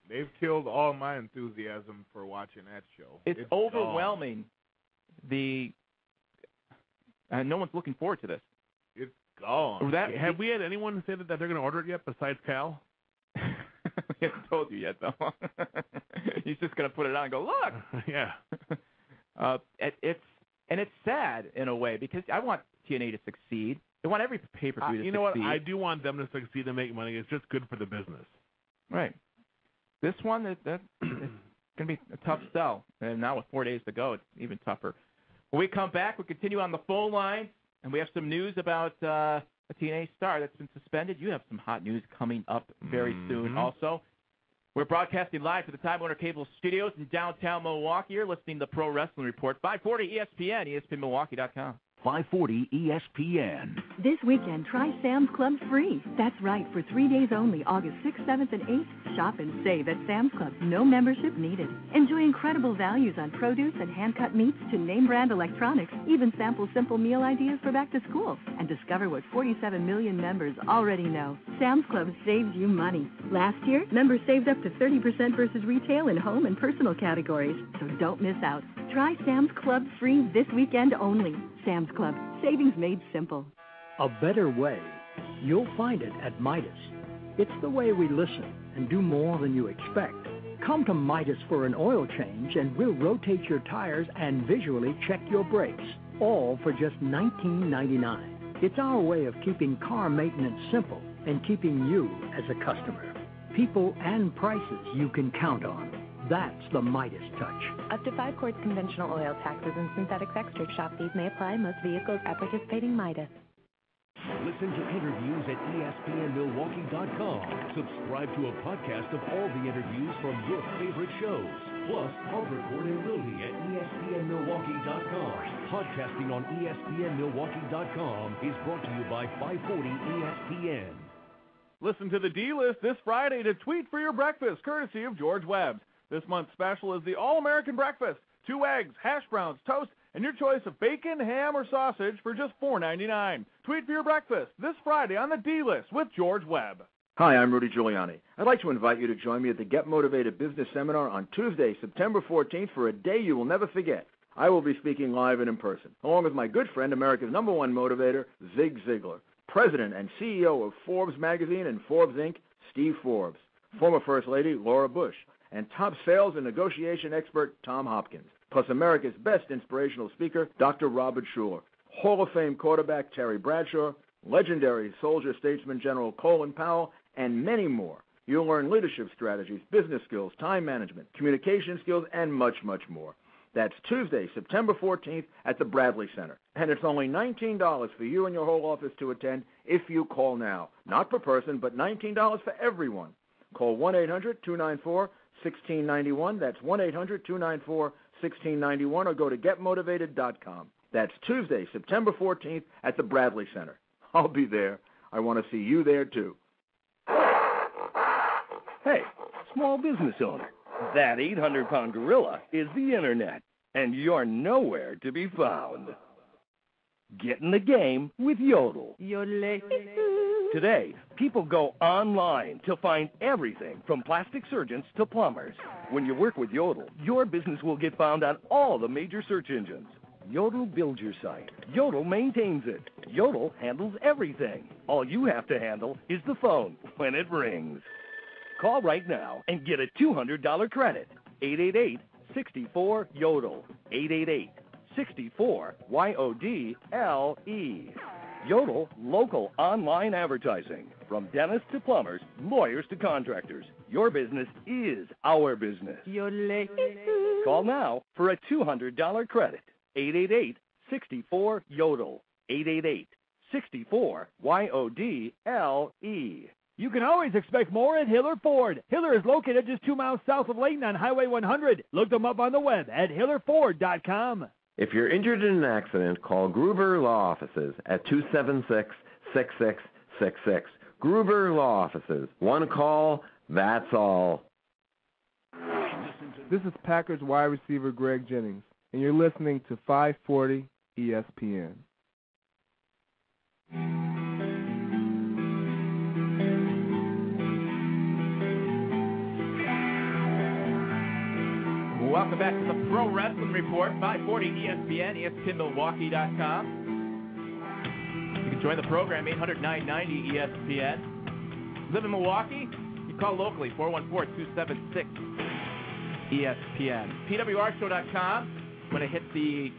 they've killed all my enthusiasm for watching that show. It's overwhelming. No one's looking forward to this. It's gone. Have we had anyone say that they're going to order it yet besides Cal? He hasn't told you yet, though. He's just going to put it on and go, look. Yeah. It's sad in a way because I want TNA to succeed. I want every pay-per-view to succeed. You know what? I do want them to succeed and make money. It's just good for the business. Right. This one, it's going to be a tough sell. And now with 4 days to go, it's even tougher. When we come back, we'll continue on the phone line, and we have some news about a TNA star that's been suspended. You have some hot news coming up very soon also. We're broadcasting live to the Time Warner Cable Studios in downtown Milwaukee. You're listening to the Pro Wrestling Report, 540 ESPN, ESPNMilwaukee.com. 540 ESPN. This weekend, try Sam's Club free. That's right, for 3 days only, August 6th, 7th, and 8th. Shop and save at Sam's Club. No membership needed. Enjoy incredible values on produce and hand-cut meats to name-brand electronics. Even sample simple meal ideas for back to school. And discover what 47 million members already know. Sam's Club saves you money. Last year, members saved up to 30% versus retail in home and personal categories. So don't miss out. Try Sam's Club free this weekend only. Sam's Club. Savings made simple. A better way. You'll find it at Midas. It's the way we listen and do more than you expect. Come to Midas for an oil change and we'll rotate your tires and visually check your brakes. all for just $19.99. It's our way of keeping car maintenance simple and keeping you as a customer. People and prices you can count on. That's the Midas touch. Up to 5 quarts conventional oil, taxes, and synthetics extra. Shop fees may apply. Most vehicles at participating Midas. Listen to interviews at ESPNMilwaukee.com. Subscribe to a podcast of all the interviews from your favorite shows. Plus, Harvard and Lilly at ESPNMilwaukee.com. Podcasting on ESPNMilwaukee.com is brought to you by 540 ESPN. Listen to the D-List this Friday to tweet for your breakfast, courtesy of George Webb's. This month's special is the All-American Breakfast. 2 eggs, hash browns, toast, and your choice of bacon, ham, or sausage for just $4.99. Tweet for your breakfast this Friday on the D-List with George Webb. Hi, I'm Rudy Giuliani. I'd like to invite you to join me at the Get Motivated Business Seminar on Tuesday, September 14th for a day you will never forget. I will be speaking live and in person, along with my good friend, America's #1 motivator, Zig Ziglar, President and CEO of Forbes Magazine and Forbes, Inc., Steve Forbes, former First Lady, Laura Bush, and top sales and negotiation expert, Tom Hopkins, plus America's best inspirational speaker, Dr. Robert Schuller, Hall of Fame quarterback, Terry Bradshaw, legendary soldier statesman General Colin Powell, and many more. You'll learn leadership strategies, business skills, time management, communication skills, and much, much more. That's Tuesday, September 14th at the Bradley Center. And it's only $19 for you and your whole office to attend if you call now. Not per person, but $19 for everyone. Call 1-800-294-1691. That's 1-800-294-1691, or go to getmotivated.com. That's Tuesday, September 14th at the Bradley Center. I'll be there. I want to see you there, too. Hey, small business owner, that 800-pound gorilla is the Internet, and you're nowhere to be found. Get in the game with Yodel. Yodel. Today, people go online to find everything from plastic surgeons to plumbers. When you work with Yodel, your business will get found on all the major search engines. Yodel builds your site. Yodel maintains it. Yodel handles everything. All you have to handle is the phone when it rings. Call right now and get a $200 credit. 888-64-YODEL. 888-64-YODLE. Yodel local online advertising. From dentists to plumbers, lawyers to contractors. Your business is our business. Yodel. Call now for a $200 credit. 888-64-YODEL. 888-64-YODLE. You can always expect more at Hiller Ford. Hiller is located just 2 miles south of Layton on Highway 100. Look them up on the web at HillerFord.com. If you're injured in an accident, call Gruber Law Offices at 276-6666. Gruber Law Offices. One call, that's all. This is Packers wide receiver Greg Jennings, and you're listening to 540 ESPN. Welcome back to the Pro Wrestling Report, 540 ESPN, ESPNMilwaukee.com. You can join the program, 800-990-ESPN. Live in Milwaukee? You call locally, 414-276-ESPN. PWRshow.com. I'm going to hit the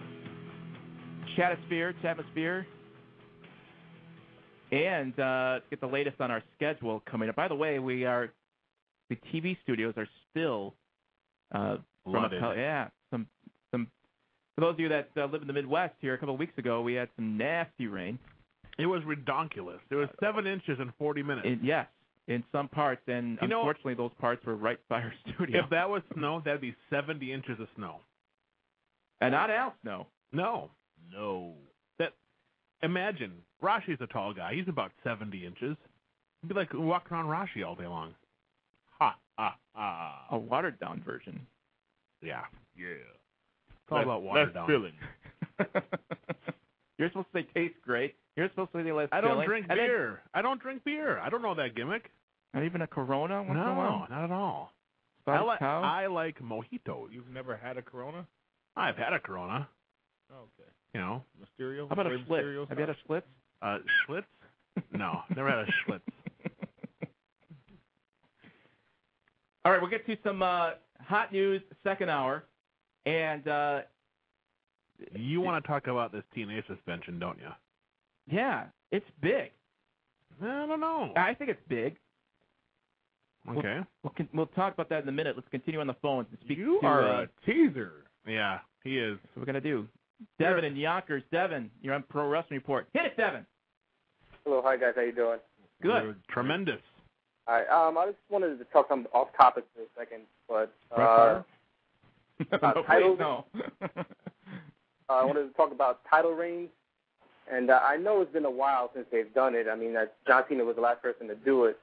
chatosphere, and get the latest on our schedule coming up. By the way, the TV studios are still... flooded. Some. For those of you that live in the Midwest here, a couple of weeks ago, we had some nasty rain. It was redonkulous. It was 7 inches in 40 minutes. Yes, in some parts, and unfortunately, those parts were right by our studio. If that was snow, that'd be 70 inches of snow. And not Al snow. No. Imagine, Rashi's a tall guy. He's about 70 inches. It'd be like walking around Rashi all day long. Ha, ha, ha. A watered-down version. Yeah. It's all about watered down. Filling. You're supposed to say tastes great. You're supposed to say less I don't filling. drink beer. I don't drink beer. I don't know that gimmick. Not even a Corona? Once in a while? Not at all. I like mojitos. You've never had a Corona? I've had a Corona. Oh, okay. You know. Mysterio? How about a Schlitz? Have you had a Schlitz? Schlitz? No, never had a Schlitz. All right, we'll get to some hot news, second hour. And You want to talk about this TNA suspension, don't you? Yeah, it's big. I don't know. I think it's big. Okay. We'll talk about that in a minute. Let's continue on the phone and speak You to are a teaser. Yeah, he is. What we're going to do. Devin in Yonkers. Devin, you're on Pro Wrestling Report. Hit it, Devin. Hello, hi guys, how you doing? Good. Tremendous. All right, I just wanted to talk something off topic for a second, but titles. No. I wanted to talk about title reigns, and I know it's been a while since they've done it. I mean, John Cena was the last person to do it.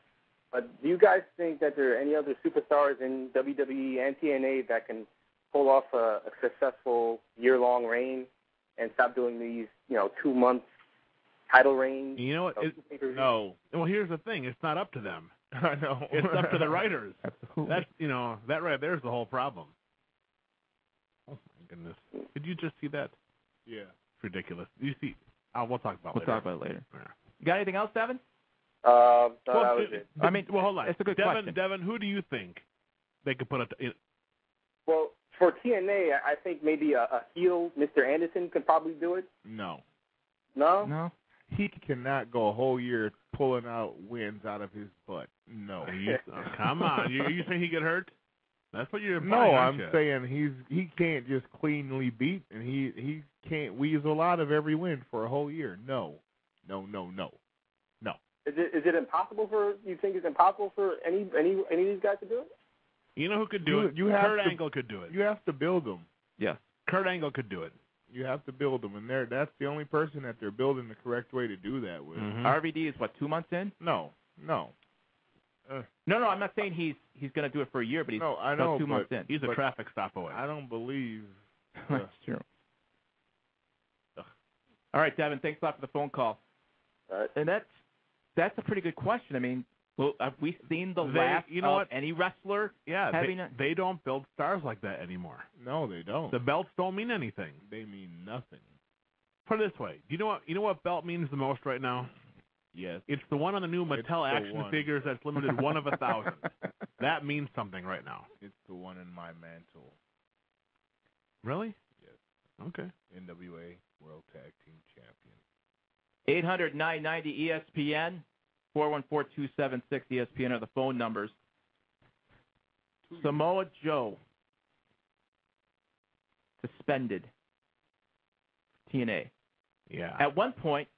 But do you guys think that there are any other superstars in WWE and TNA that can pull off a successful year-long reign and stop doing these, 2-month title reigns? You know what? No. Well, here's the thing. It's not up to them. I know. It's up to the writers. Absolutely. That's, that right there's the whole problem. Oh, my goodness. Did you just see that? Yeah. It's ridiculous. You see, we'll talk about it later. We'll talk about it later. Yeah. You got anything else, Devin? No, that was it. Hold on. It's a good question. Devin, who do you think they could put up? Well, for TNA, I think maybe a heel, Mr. Anderson, could probably do it. No. No? No. He cannot go a whole year pulling out wins out of his butt. No. Come on. You saying he get hurt? That's what you're implying, No, aren't I'm you? saying he can't just cleanly beat, and he can't weasel out of every win for a whole year. No. Is it impossible for you think it's impossible for any of these guys to do it? You know who could do it? Kurt Angle could do it. You have to build them. Yes. Kurt Angle could do it. You have to build them, and that's the only person that they're building the correct way to do that with. Mm-hmm. RVD is what, 2 months in? No. No, I'm not saying he's going to do it for a year, but he's I know, 2 months in. He's a traffic stop away. I don't believe. That's true. All right, Devin, thanks a lot for the phone call. And that's a pretty good question. I mean, have we seen the last of any wrestler? Yeah, having they don't build stars like that anymore. No, they don't. The belts don't mean anything. They mean nothing. Put it this way: you know what belt means the most right now? Yes. It's the one on the new Mattel action figures that's limited 1 of 1,000. That means something right now. It's the one in my mantle. Really? Yes. Okay. NWA World Tag Team Champion. 800-990-ESPN, 414-276 ESPN are the phone numbers. Samoa Joe suspended TNA. Yeah. At one point,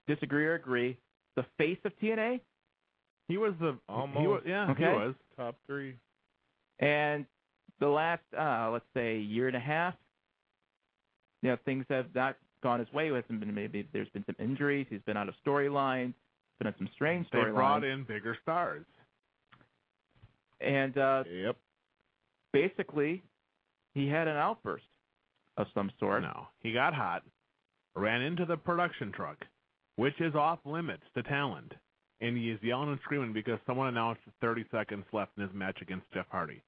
disagree or agree, the face of TNA. He was almost. He was top 3. And the last, let's say, year and a half, things have not gone his way with him. Maybe there's been some injuries. He's been out of storylines. Been on some strange storylines. They brought in bigger stars. And basically, he had an outburst of some sort. No, he got hot, ran into the production truck, which is off limits to talent, and he is yelling and screaming because someone announced 30 seconds left in his match against Jeff Hardy.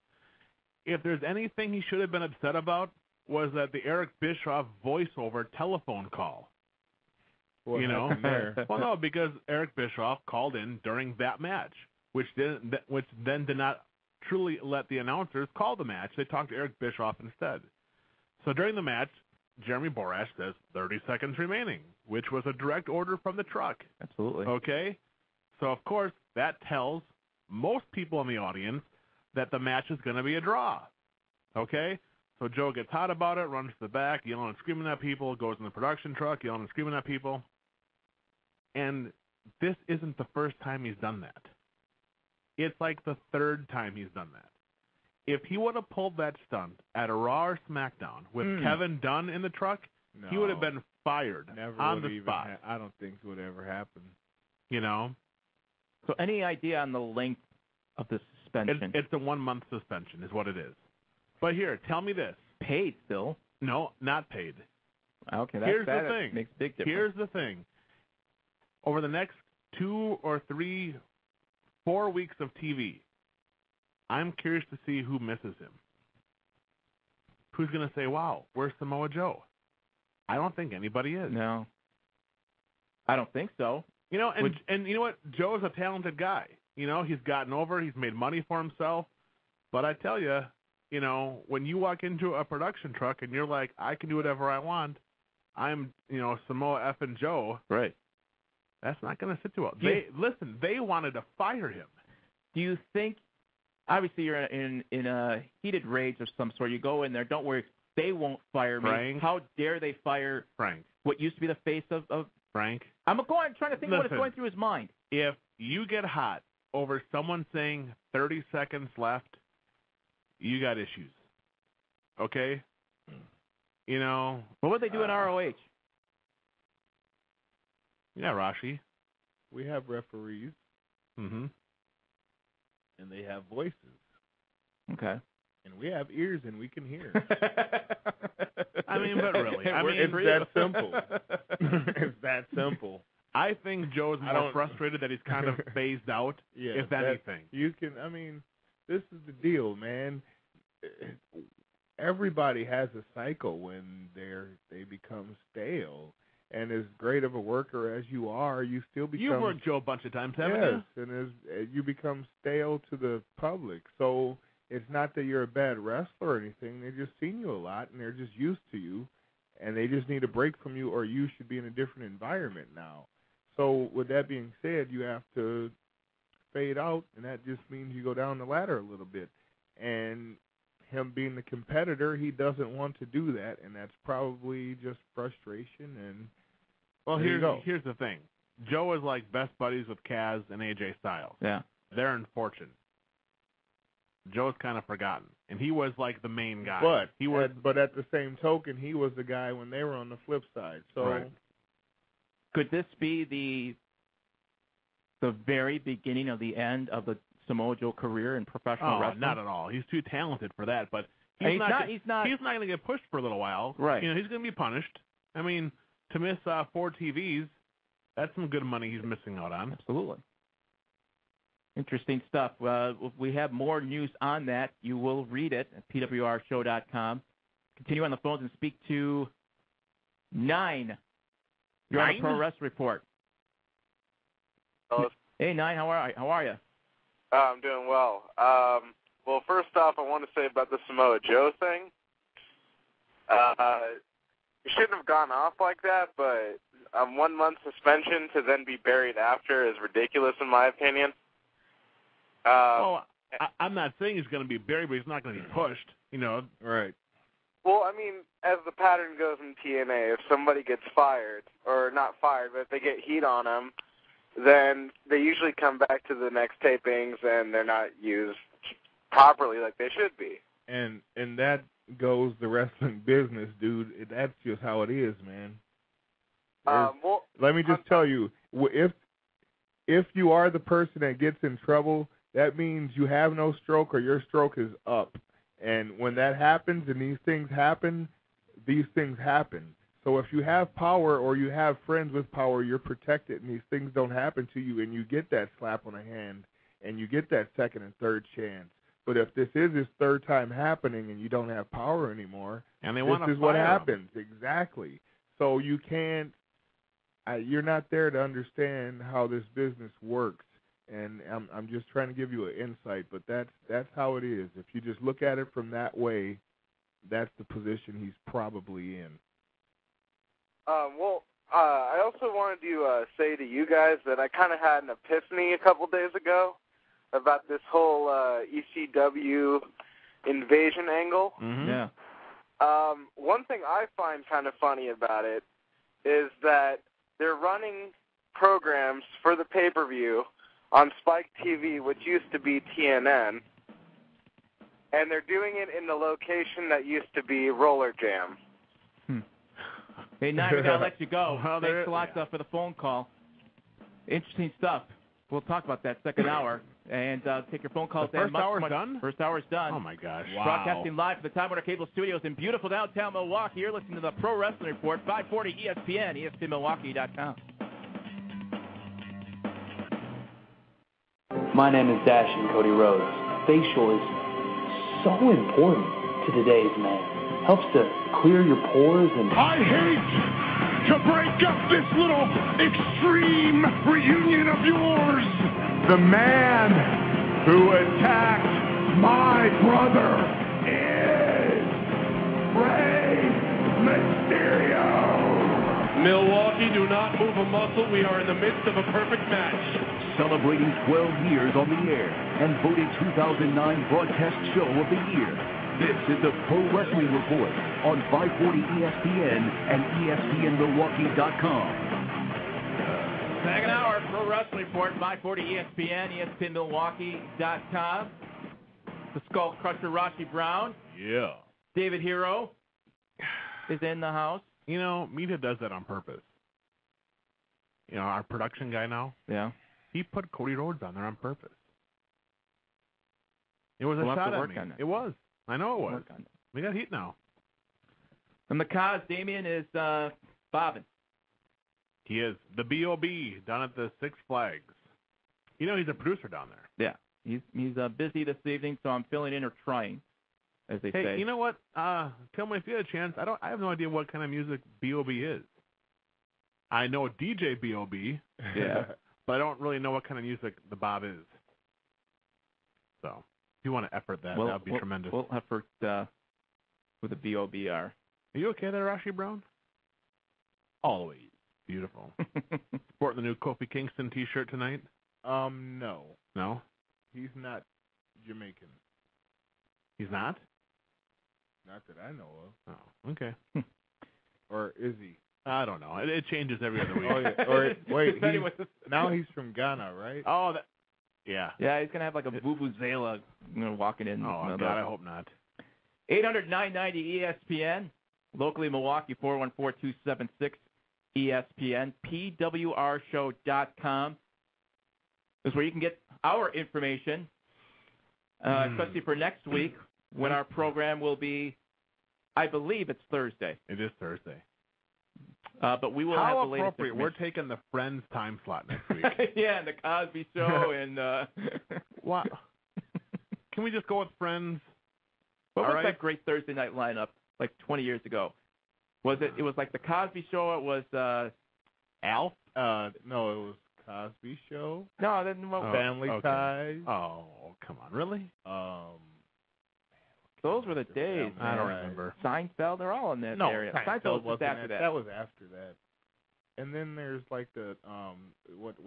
If there's anything he should have been upset about, was that the Eric Bischoff voiceover telephone call. What happened there? Well, no, because Eric Bischoff called in during that match, which then did not truly let the announcers call the match. They talked to Eric Bischoff instead. So during the match, Jeremy Borash says 30 seconds remaining, which was a direct order from the truck. Absolutely. Okay? So, of course, that tells most people in the audience that the match is going to be a draw. Okay? So Joe gets hot about it, runs to the back, yelling and screaming at people, goes in the production truck, yelling and screaming at people. And this isn't the first time he's done that. It's like the 3rd time he's done that. If he would have pulled that stunt at a Raw or SmackDown with Kevin Dunn in the truck, he would have been fired on the spot. I don't think it would ever happen. So any idea on the length of the suspension? It's a 1-month suspension is what it is. But here, tell me this. Paid still? No, not paid. Okay, Here's the thing. Makes a big difference. Here's the thing. Over the next 2 or 3, 4 weeks of TV, I'm curious to see who misses him. Who's going to say, wow, where's Samoa Joe? I don't think anybody is. No. I don't think so. And you know what? Joe's a talented guy. He's gotten over. He's made money for himself. But I tell you, You know, when you walk into a production truck and you're like, I can do whatever I want, I'm, Samoa effing Joe. Right. That's not going to sit too well. Yeah. They wanted to fire him. Do you think, obviously you're in a heated rage of some sort, you go in there, don't worry, they won't fire me. Frank. How dare they fire Frank. What used to be the face of Frank. I'm trying to think of what is going through his mind. If you get hot over someone saying 30 seconds left, you got issues. Okay? What would they do in ROH? Yeah, Rashi. We have referees. Mm-hmm. And they have voices. Okay. And we have ears and we can hear. But really. It's that simple. It's that simple. I think Joe's more frustrated that he's kind of phased out, if anything. This is the deal, man. Everybody has a cycle when they become stale. And as great of a worker as you are, you still become... You've worked Joe a bunch of times, haven't you? Yes, and as you become stale to the public. So it's not that you're a bad wrestler or anything. They've just seen you a lot, and they're just used to you, and they just need a break from you, or you should be in a different environment now. So with that being said, you have to fade out, and that just means you go down the ladder a little bit. And him being the competitor, he doesn't want to do that, and that's probably just frustration. And here's the thing. Joe is like best buddies with Kaz and AJ Styles. Yeah. They're in Fortune. Joe's kind of forgotten, and he was like the main guy. But at the same token, he was the guy when they were on the flip side. So right. Could this be the very beginning of the end of the Samoa Joe career in professional wrestling? Not at all. He's too talented for that. But he's not going to get pushed for a little while. Right. He's going to be punished. To miss 4 TVs, that's some good money he's missing out on. Absolutely. Interesting stuff. We have more news on that. You will read it at pwrshow.com. Continue on the phones and speak to 9. You're on the Pro Wrestling Report. Hello. Hey, 9, how are you? I'm doing well. Well, first off, I want to say about the Samoa Joe thing. You shouldn't have gone off like that, but 1 month suspension to then be buried after is ridiculous, in my opinion. I'm not saying he's going to be buried, but he's not going to be pushed. Right. Well, as the pattern goes in TNA, if somebody gets fired, or not fired, but if they get heat on them, then they usually come back to the next tapings and they're not used properly like they should be. And that goes the wrestling business, dude. That's just how it is, man. Let me just tell you, if you are the person that gets in trouble, that means you have no stroke or your stroke is up. And when that happens and these things happen. So if you have power or you have friends with power, you're protected and these things don't happen to you and you get that slap on the hand and you get that second and third chance. But if this is his third time happening and you don't have power anymore, and this is what happens. Exactly. So you can't, you're not there to understand how this business works. And I'm just trying to give you an insight, but that's how it is. If you just look at it from that way, that's the position he's probably in. I also wanted to say to you guys that I kind of had an epiphany a couple days ago about this whole ECW invasion angle. Mm-hmm. Yeah. One thing I find kind of funny about it is that they're running programs for the pay-per-view on Spike TV, which used to be TNN, and they're doing it in the location that used to be Roller Jam. Hey, 9, we got to let you go. Thanks a lot for the phone call. Interesting stuff. We'll talk about that second hour and take your phone calls. The first hour's done? First hour's done. Oh, my gosh. Wow. Broadcasting live from the Time Warner Cable Studios in beautiful downtown Milwaukee. You're listening to the Pro Wrestling Report, 540 ESPN, ESPNMilwaukee.com. My name is Dashing Cody Rhodes. Facial is so important to today's man. Helps to clear your pores and... I hate to break up this little extreme reunion of yours. The man who attacked my brother Milwaukee, do not move a muscle. We are in the midst of a perfect match. Celebrating 12 years on the air and voted 2009 Broadcast Show of the Year. This is the Pro Wrestling Report on 540 ESPN and ESPNMilwaukee.com. Second hour, Pro Wrestling Report, 540 ESPN, ESPNMilwaukee.com. The Skull Crusher, Rashi Brown. Yeah. David Hero is in the house. You know, Media does that on purpose. You know, our production guy now. Yeah. He put Cody Rhodes on there on purpose. It was a We'll have shot to at work me. on it. It was. I know it was. We got heat now. And the cause, Damien is bobbing. He is. The B.O.B. down at the Six Flags. You know, he's a producer down there. Yeah. He's busy this evening, so I'm filling in or trying, as they say. Hey, you know what? Tell me if you had a chance. I have no idea what kind of music B.O.B. is. I know DJ B.O.B. Yeah. But I don't really know what kind of music the Bob is. So, if you want to effort that, that would be tremendous. We'll effort who the B.O.B. are. Are you okay there, Rashi Brown? Always. Beautiful. Sporting the new Kofi Kingston T-shirt tonight? No. No? He's not Jamaican. He's not? Not that I know of. Oh, okay. Or is he? I don't know. It changes every other week. Oh, yeah. Or wait, now he's from Ghana, right? Oh, yeah. Yeah, he's gonna have like a vuvuzela, walking in. Oh, God, I hope not. 800-990 ESPN, locally Milwaukee 414-276 ESPN, PWRshow.com is where you can get our information, especially for next week when our program will be. I believe it's Thursday. It is Thursday. But we will have the latest appropriate. We're taking the Friends time slot next week. Yeah, and the Cosby Show and Wow. Can we just go with Friends? What was that great Thursday night lineup like 20 years ago? Was it? It was like the Cosby Show. It was Alf. No, it was Cosby Show. No, then Family okay. Ties. Oh, come on, really? Those were the days. I don't remember. Seinfeld, they're all in that area. Seinfeld was after that. That was after that. And then there's like the what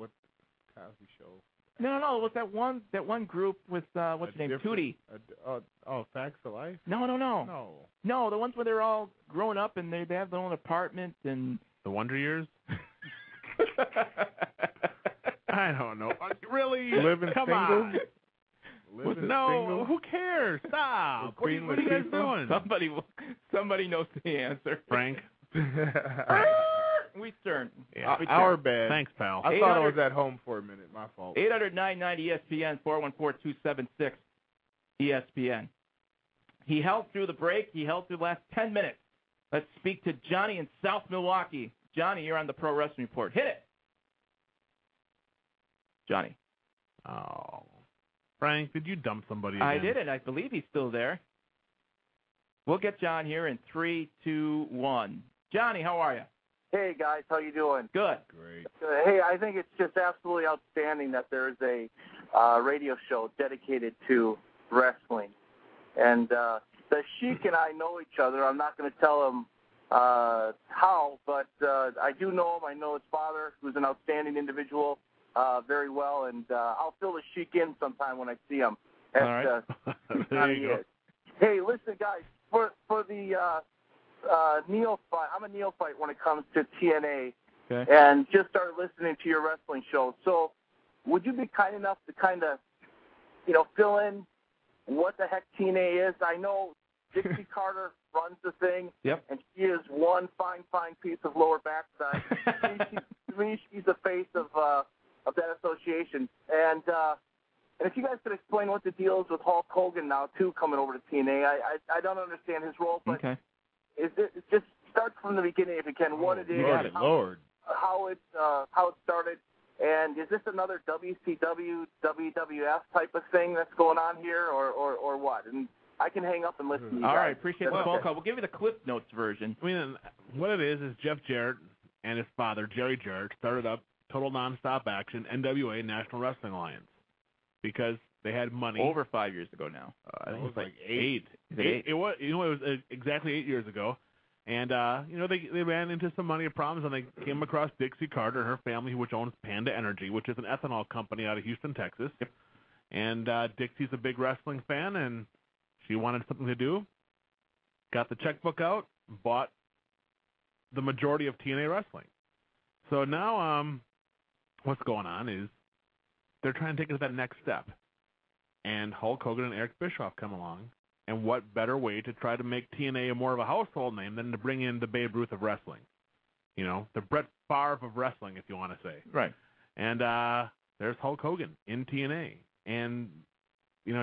Cosby Show. No, it was that one group with what's her name, Tootie. Facts of Life. No, the ones where they're all grown up and they have their own apartment and the Wonder Years. I don't know. Really? Living Come single? on. No, single? Who cares? Stop. What are you guys doing? Somebody knows the answer. Frank. We turn. Yeah. Our bad. Thanks, pal. I thought I was at home for a minute. My fault. 800-990 ESPN, 414-276 ESPN. He held through the break. He held through the last 10 minutes. Let's speak to Johnny in South Milwaukee. Johnny, you're on the Pro Wrestling Report. Hit it. Johnny. Oh. Frank, did you dump somebody again? I didn't. I believe he's still there. We'll get John here in 3, 2, 1. Johnny, how are you? Hey, guys. How you doing? Good. Great. Hey, I think it's just absolutely outstanding that there's a radio show dedicated to wrestling. And the Sheik and I know each other. I'm not going to tell him how, but I do know him. I know his father, who's an outstanding individual, very well, and I'll fill the Sheik in sometime when I see him. All right. There you go. Hey, listen, guys, for the neophyte, I'm a neophyte when it comes to TNA, and just started listening to your wrestling show. So would you be kind enough to kind of, fill in what the heck TNA is? I know Dixie Carter runs the thing, and she is one fine piece of lower backside. To me, she's the face of that association. And if you guys could explain what the deal is with Hulk Hogan now, too, coming over to TNA. I don't understand his role, but just start from the beginning if you can. What it is, how it started, and is this another WCW, WWF type of thing that's going on here, or what? And I can hang up and listen to you guys. All right, appreciate the phone call. We'll give you the Cliff Notes version. I mean, what it is Jeff Jarrett and his father, Jerry Jarrett, started up Total Nonstop Action, NWA, National Wrestling Alliance, because they had money. Over 5 years ago now. I think it was like 8. Is it 8? It was, it was exactly 8 years ago. And, they ran into some money problems, and they came across Dixie Carter and her family, which owns Panda Energy, which is an ethanol company out of Houston, Texas. Yep. And Dixie's a big wrestling fan, and she wanted something to do. Got the checkbook out, bought the majority of TNA Wrestling. So now what's going on is they're trying to take it to that next step. And Hulk Hogan and Eric Bischoff come along. And what better way to try to make TNA more of a household name than to bring in the Babe Ruth of wrestling? The Brett Favre of wrestling, if you want to say. Right. And there's Hulk Hogan in TNA. And,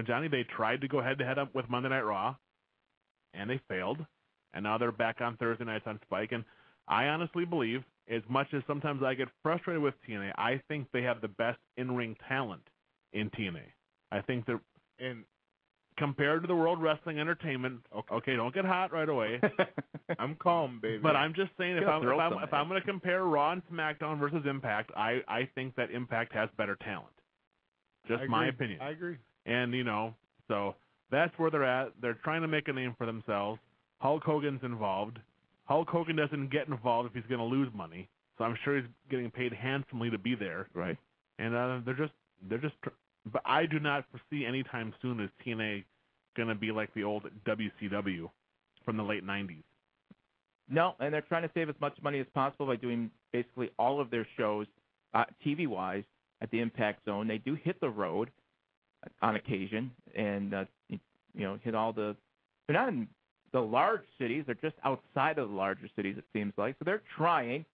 Johnny, they tried to go head-to-head up with Monday Night Raw, and they failed. And now they're back on Thursday nights on Spike. And I honestly believe, as much as sometimes I get frustrated with TNA, I think they have the best in-ring talent in TNA. I think they're... And compared to the World Wrestling Entertainment, okay, don't get hot right away. I'm calm, baby. But I'm just saying, if I'm going to compare Raw and SmackDown versus Impact, I think that Impact has better talent. Just my opinion. I agree. And, so that's where they're at. They're trying to make a name for themselves. Hulk Hogan's involved. Hulk Hogan doesn't get involved if he's going to lose money. So I'm sure he's getting paid handsomely to be there. Right. And they're just. But I do not foresee anytime soon is TNA going to be like the old WCW from the late 90s. No, and they're trying to save as much money as possible by doing basically all of their shows, TV-wise, at the Impact Zone. They do hit the road on occasion and, hit all the – they're not in the large cities. They're just outside of the larger cities, it seems like. So they're trying.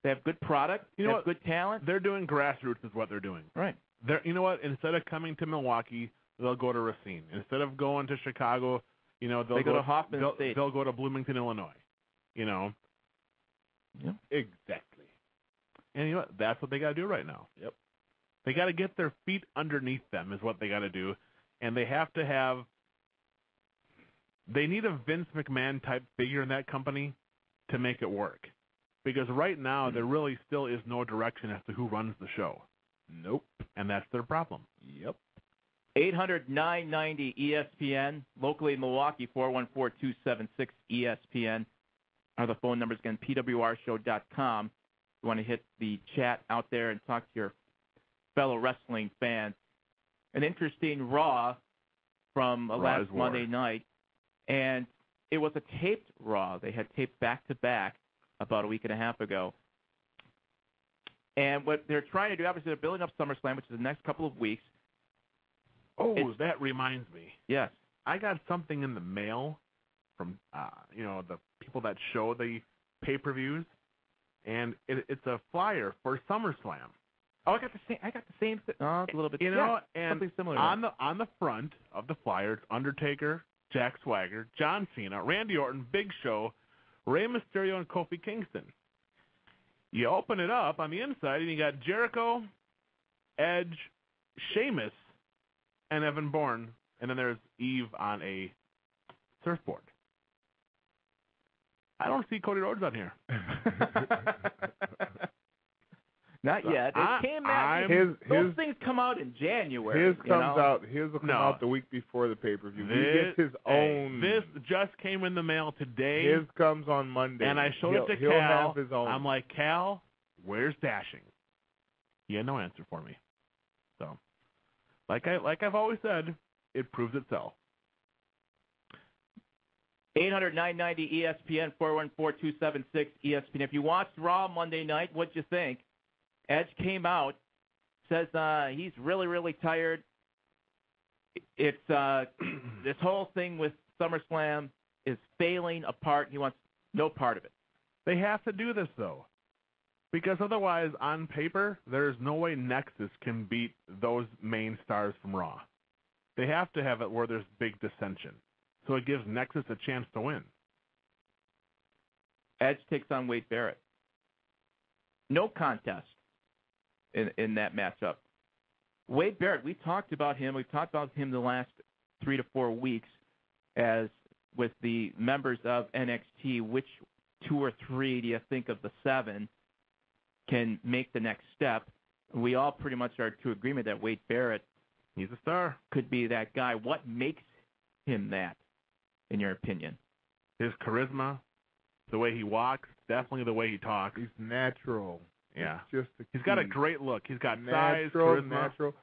They have good product. They have good talent. They're doing grassroots is what they're doing. Right. You know what? Instead of coming to Milwaukee, they'll go to Racine. Instead of going to Chicago, they'll go to Hoffman State. They'll go to Bloomington, Illinois. Yeah. Exactly. And what? That's what they got to do right now. Yep. They got to get their feet underneath them is what they got to do, and they have to have. They need a Vince McMahon type figure in that company to make it work, because right now there really still is no direction as to who runs the show. Nope. And that's their problem. Yep. 800-990-ESPN. Locally in Milwaukee, 414-276-ESPN are the phone numbers. Again, pwrshow.com. You want to hit the chat out there and talk to your fellow wrestling fans. An interesting Raw from last Monday night. And it was a taped Raw. They had taped back-to-back about a week and a half ago. And what they're trying to do, obviously, they're building up SummerSlam, which is the next couple of weeks. That reminds me. Yes. I got something in the mail from, the people that show the pay-per-views, and it's a flyer for SummerSlam. Oh, I got the same thing. Oh, it's a little bit. And something similar. On the front of the flyer, it's Undertaker, Jack Swagger, John Cena, Randy Orton, Big Show, Rey Mysterio, and Kofi Kingston. You open it up on the inside, and you got Jericho, Edge, Sheamus, and Evan Bourne, and then there's Eve on a surfboard. I don't see Cody Rhodes on here. Not yet. It came out. Those things come out in January. His will come out the week before the pay-per-view. He gets his own. This just came in the mail today. His comes on Monday. And I showed it to Cal. Have his own. I'm like, Cal, where's Dashing? He had no answer for me. So, like I've always said, it proves itself. 800-990-ESPN, 414-276-ESPN. If you watched Raw Monday night, what'd you think? Edge came out, says he's really, really tired. It's this whole thing with SummerSlam is failing apart. He wants no part of it. They have to do this, though, because otherwise, on paper, there's no way Nexus can beat those main stars from Raw. They have to have it where there's big dissension, so it gives Nexus a chance to win. Edge takes on Wade Barrett. No contest in that matchup. Wade Barrett, we talked about him. We've talked about him the last 3 to 4 weeks as with the members of NXT. Which 2 or 3 do you think of the 7 can make the next step? We all pretty much are to agreement that Wade Barrett, he's a star, could be that guy. What makes him that, in your opinion? His charisma, The way he walks, definitely the way he talks. He's natural. Yeah. It's just He's got a great look. He's got size, natural, charisma. natural.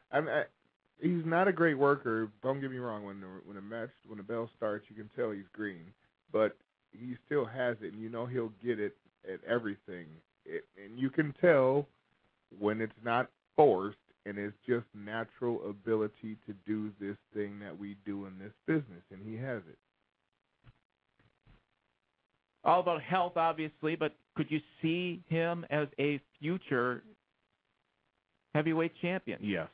He's not a great worker. Don't get me wrong. When the bell starts, you can tell he's green, but he still has it, and you know he'll get it at everything. And you can tell when it's not forced, and it's just natural ability to do this thing that we do in this business, and he has it. All about health, obviously, but could you see him as a future heavyweight champion? Yes.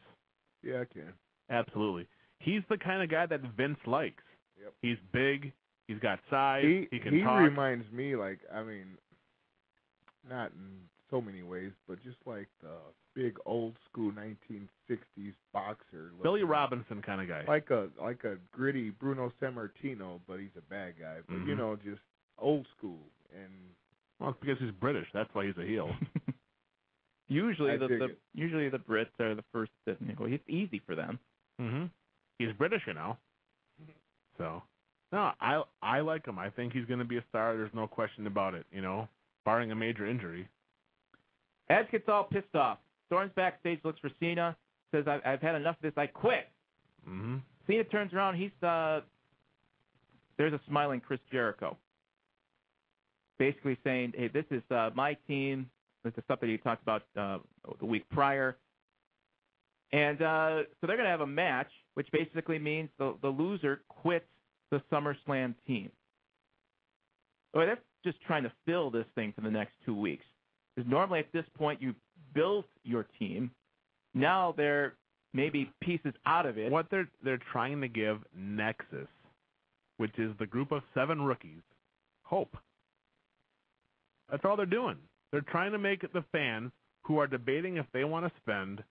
Yeah, I can. Absolutely. He's the kind of guy that Vince likes. Yep. He's big. He's got size. He can He talk. reminds me, not in so many ways, but just like the big old school 1960s boxer. Billy Robinson kind of guy. Like a gritty Bruno Sammartino, but he's a bad guy. But just old school. And well, it's because he's British. That's why he's a heel. Usually the Brits are the first that go. It's easy for them. Mm-hmm. He's British, So, no, I like him. I think he's going to be a star. There's no question about it. Barring a major injury. Edge gets all pissed off. Storms backstage, looks for Cena. Says, "I've had enough of this. I quit." Mm-hmm. Cena turns around. There's a smiling Chris Jericho. Basically saying, "Hey, this is my team. This is stuff that he talked about the week prior." And so they're going to have a match, which basically means the loser quits the SummerSlam team. Well, that's just trying to fill this thing for the next 2 weeks. Because normally at this point you built your team. Now there may be pieces out of it. What they're trying to give Nexus, which is the group of 7 rookies, hope. That's all they're doing. They're trying to make the fans who are debating if they want to spend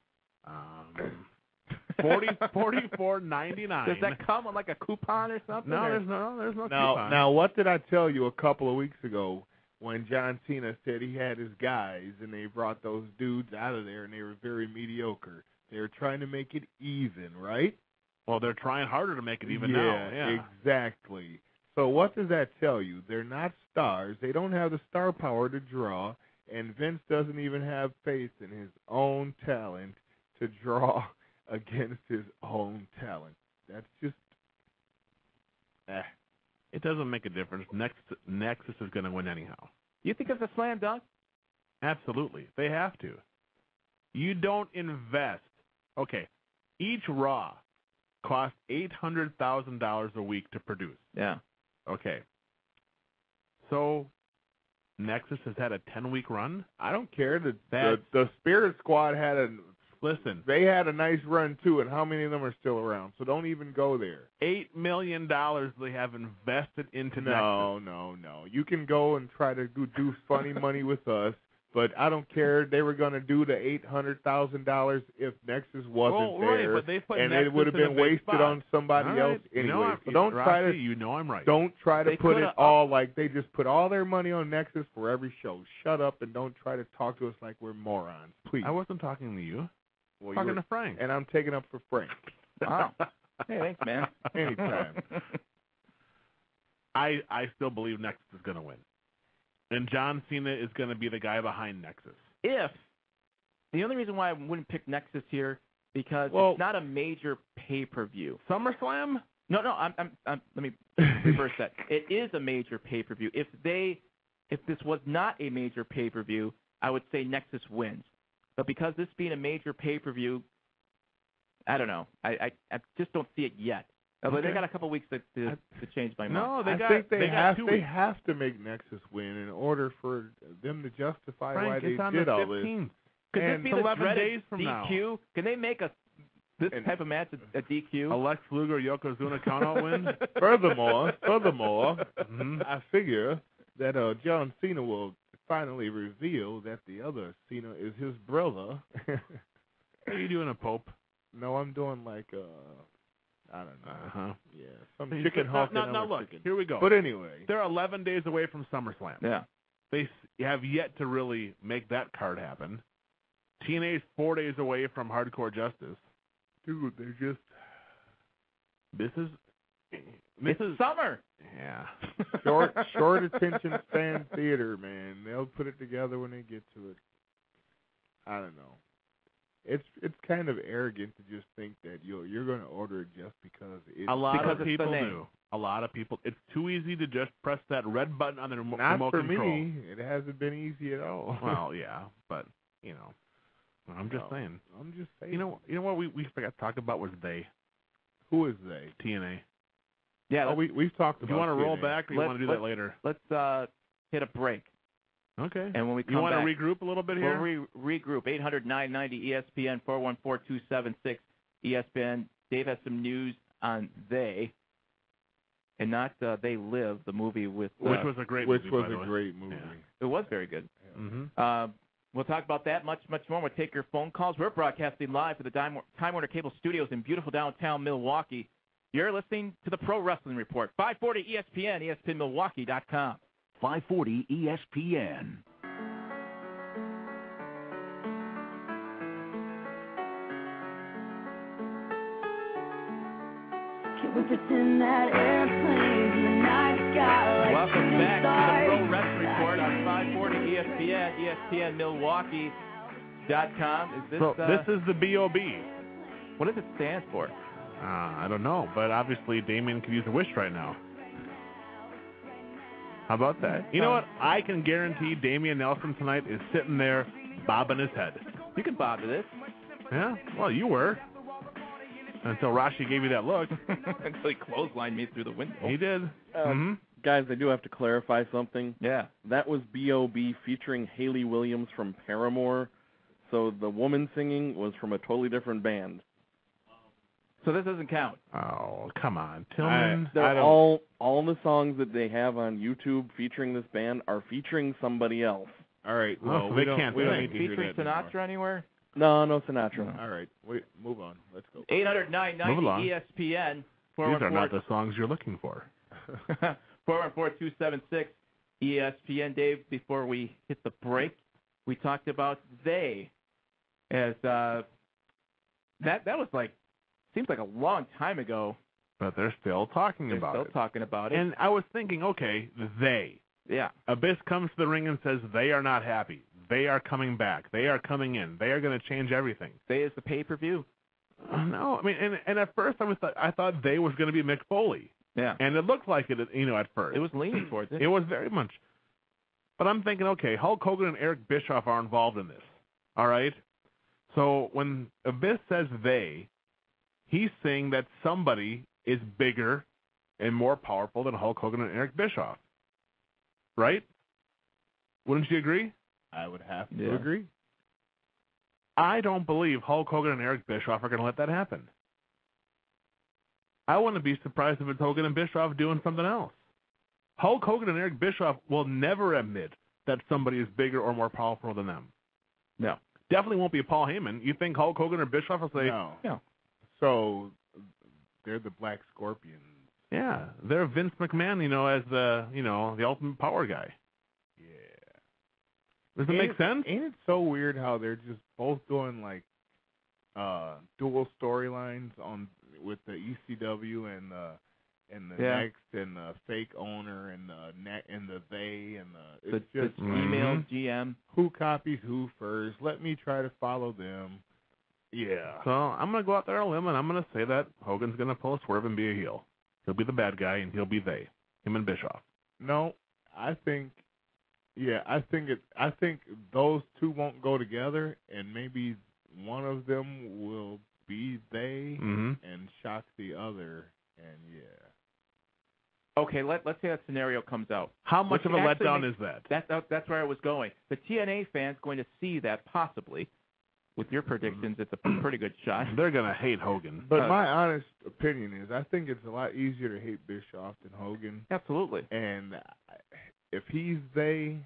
$44.99. Does that come on like a coupon or something? No, there's no coupon. Now, what did I tell you a couple of weeks ago when John Cena said he had his guys and they brought those dudes out of there and they were very mediocre? They were trying to make it even, right? Well, they're trying harder to make it even now. Yeah, exactly. So what does that tell you? They're not stars. They don't have the star power to draw, and Vince doesn't even have faith in his own talent to draw against his own talent. That's just It doesn't make a difference. Nexus is going to win anyhow. You think it's a slam dunk? Absolutely. They have to. You don't invest. Okay, each Raw costs $800,000 a week to produce. Yeah. Okay. So Nexus has had a 10-week run? I don't care. The Spirit Squad had they had a nice run too, and how many of them are still around? So don't even go there. $8 million they have invested into Nexus. No. You can go and try to do funny money with us, but I don't care. They were going to do the $800,000 if Nexus wasn't there, but they put and Nexus it would have been wasted on somebody else anyway. So don't try to. You know I'm right. Don't try to put it all like they just put all their money on Nexus for every show. Shut up and don't try to talk to us like we're morons, please. I wasn't talking to you. Well, talking to Frank. And I'm taking up for Frank. Wow. Hey, thanks, man. Anytime. I still believe Nexus is going to win. And John Cena is going to be the guy behind Nexus. The only reason why I wouldn't pick Nexus here, because it's not a major pay-per-view. SummerSlam? No, let me reverse that. It is a major pay-per-view. If this was not a major pay-per-view, I would say Nexus wins. But because this being a major pay-per-view, I don't know. I just don't see it yet. But they got a couple weeks to change my mind. No, I think they have to make Nexus win in order for them to justify why they did all this. Could this be the 11 dreaded days from DQ? now. Can they make this type of match a DQ? A Lex Luger Yokozuna count-out win? Furthermore, I figure that John Cena will finally reveal that the other Cena is his brother. Are you doing a Pope? No, I'm doing like I don't know. Uh-huh. Yeah, some chicken hawk. Now look, here we go. But anyway. They're 11 days away from SummerSlam. Yeah. They have yet to really make that card happen. TNA's 4 days away from Hardcore Justice. Dude, they're just... This is It's summer. Yeah. Short attention span theater, man. They'll put it together when they get to it. I don't know. It's kind of arrogant to just think that you're going to order it just because it's a lot of people do. A lot of people. It's too easy to just press that red button on the remote Not for control. me. It hasn't been easy at all. Well, yeah, but I'm just saying. I'm just saying. You know what we forgot to talk about was they. Who is they? TNA. Yeah, we've talked about. Do you want to roll TNA. back, or you want to do that later? Let's hit a break. Okay. And when we come you want back, to regroup a little bit here? We'll regroup. 800-990-ESPN, 414-276 ESPN. Dave has some news on They, and not They Live, the movie with which was a great movie. Which was a great movie. Yeah. It was very good. Yeah. Mm-hmm. We'll talk about that much more. We'll take your phone calls. We're broadcasting live to the Time Warner Cable Studios in beautiful downtown Milwaukee. You're listening to the Pro Wrestling Report. 540 ESPN, ESPNMilwaukee.com. 540 ESPN. Can we pretend that airplanes in the night sky like Welcome back to the stars? Pro Wrestling Report on 540 ESPN, ESPNMilwaukee.com. This is the BOB. What does it stand for? I don't know, but obviously Damien could use a wish right now. How about that? You know what? I can guarantee Damian Nelson tonight is sitting there bobbing his head. You can bob to this. Yeah? Well, you were. Until Rashi gave you that look. Until he clotheslined me through the window. He did. Guys, I do have to clarify something. Yeah. That was B.O.B. featuring Haley Williams from Paramore. So the woman singing was from a totally different band. So this doesn't count. Oh, come on, Tillman. All the songs that they have on YouTube featuring this band are featuring somebody else. All right. Well, we don't need to hear featuring that Sinatra anymore? No Sinatra. All right. Wait, move on. Let's go. 800-990-ESPN. These are not the songs you're looking for. 414-276 ESPN. Dave, before we hit the break, we talked about They. As that was like, seems like a long time ago. But they're still talking about it. They're still talking about it. And I was thinking, okay, they. Yeah. Abyss comes to the ring and says they are not happy. They are coming back. They are coming in. They are going to change everything. They is the pay-per-view. No, I mean, and at first I thought they was going to be Mick Foley. Yeah. And it looked like it, at first. It was leaning towards it. It was very much. But I'm thinking, okay, Hulk Hogan and Eric Bischoff are involved in this. All right? So when Abyss says they, he's saying that somebody is bigger and more powerful than Hulk Hogan and Eric Bischoff. Right? Wouldn't you agree? I would have to agree. I don't believe Hulk Hogan and Eric Bischoff are going to let that happen. I wouldn't be surprised if it's Hogan and Bischoff doing something else. Hulk Hogan and Eric Bischoff will never admit that somebody is bigger or more powerful than them. No. Definitely won't be Paul Heyman. You think Hulk Hogan or Bischoff will say, no. No. So they're the Black Scorpions. Yeah, they're Vince McMahon, as the ultimate power guy. Does it make sense? Ain't it so weird how they're just both doing like dual storylines with the ECW and the Next and the fake owner and the they and it's just email GM. Who copies who first? Let me try to follow them. Yeah. So I'm gonna go out there on a limb and I'm gonna say that Hogan's gonna pull a swerve and be a heel. He'll be the bad guy and he'll be they, him and Bischoff. No, I think those two won't go together, and maybe one of them will be they and shock the other, and Okay, let's say that scenario comes out. How much of a letdown is that? That's where I was going. The TNA fans going to see that possibly. With your predictions, it's a pretty good shot. They're going to hate Hogan. But my honest opinion is I think it's a lot easier to hate Bischoff than Hogan. Absolutely. And if he's they,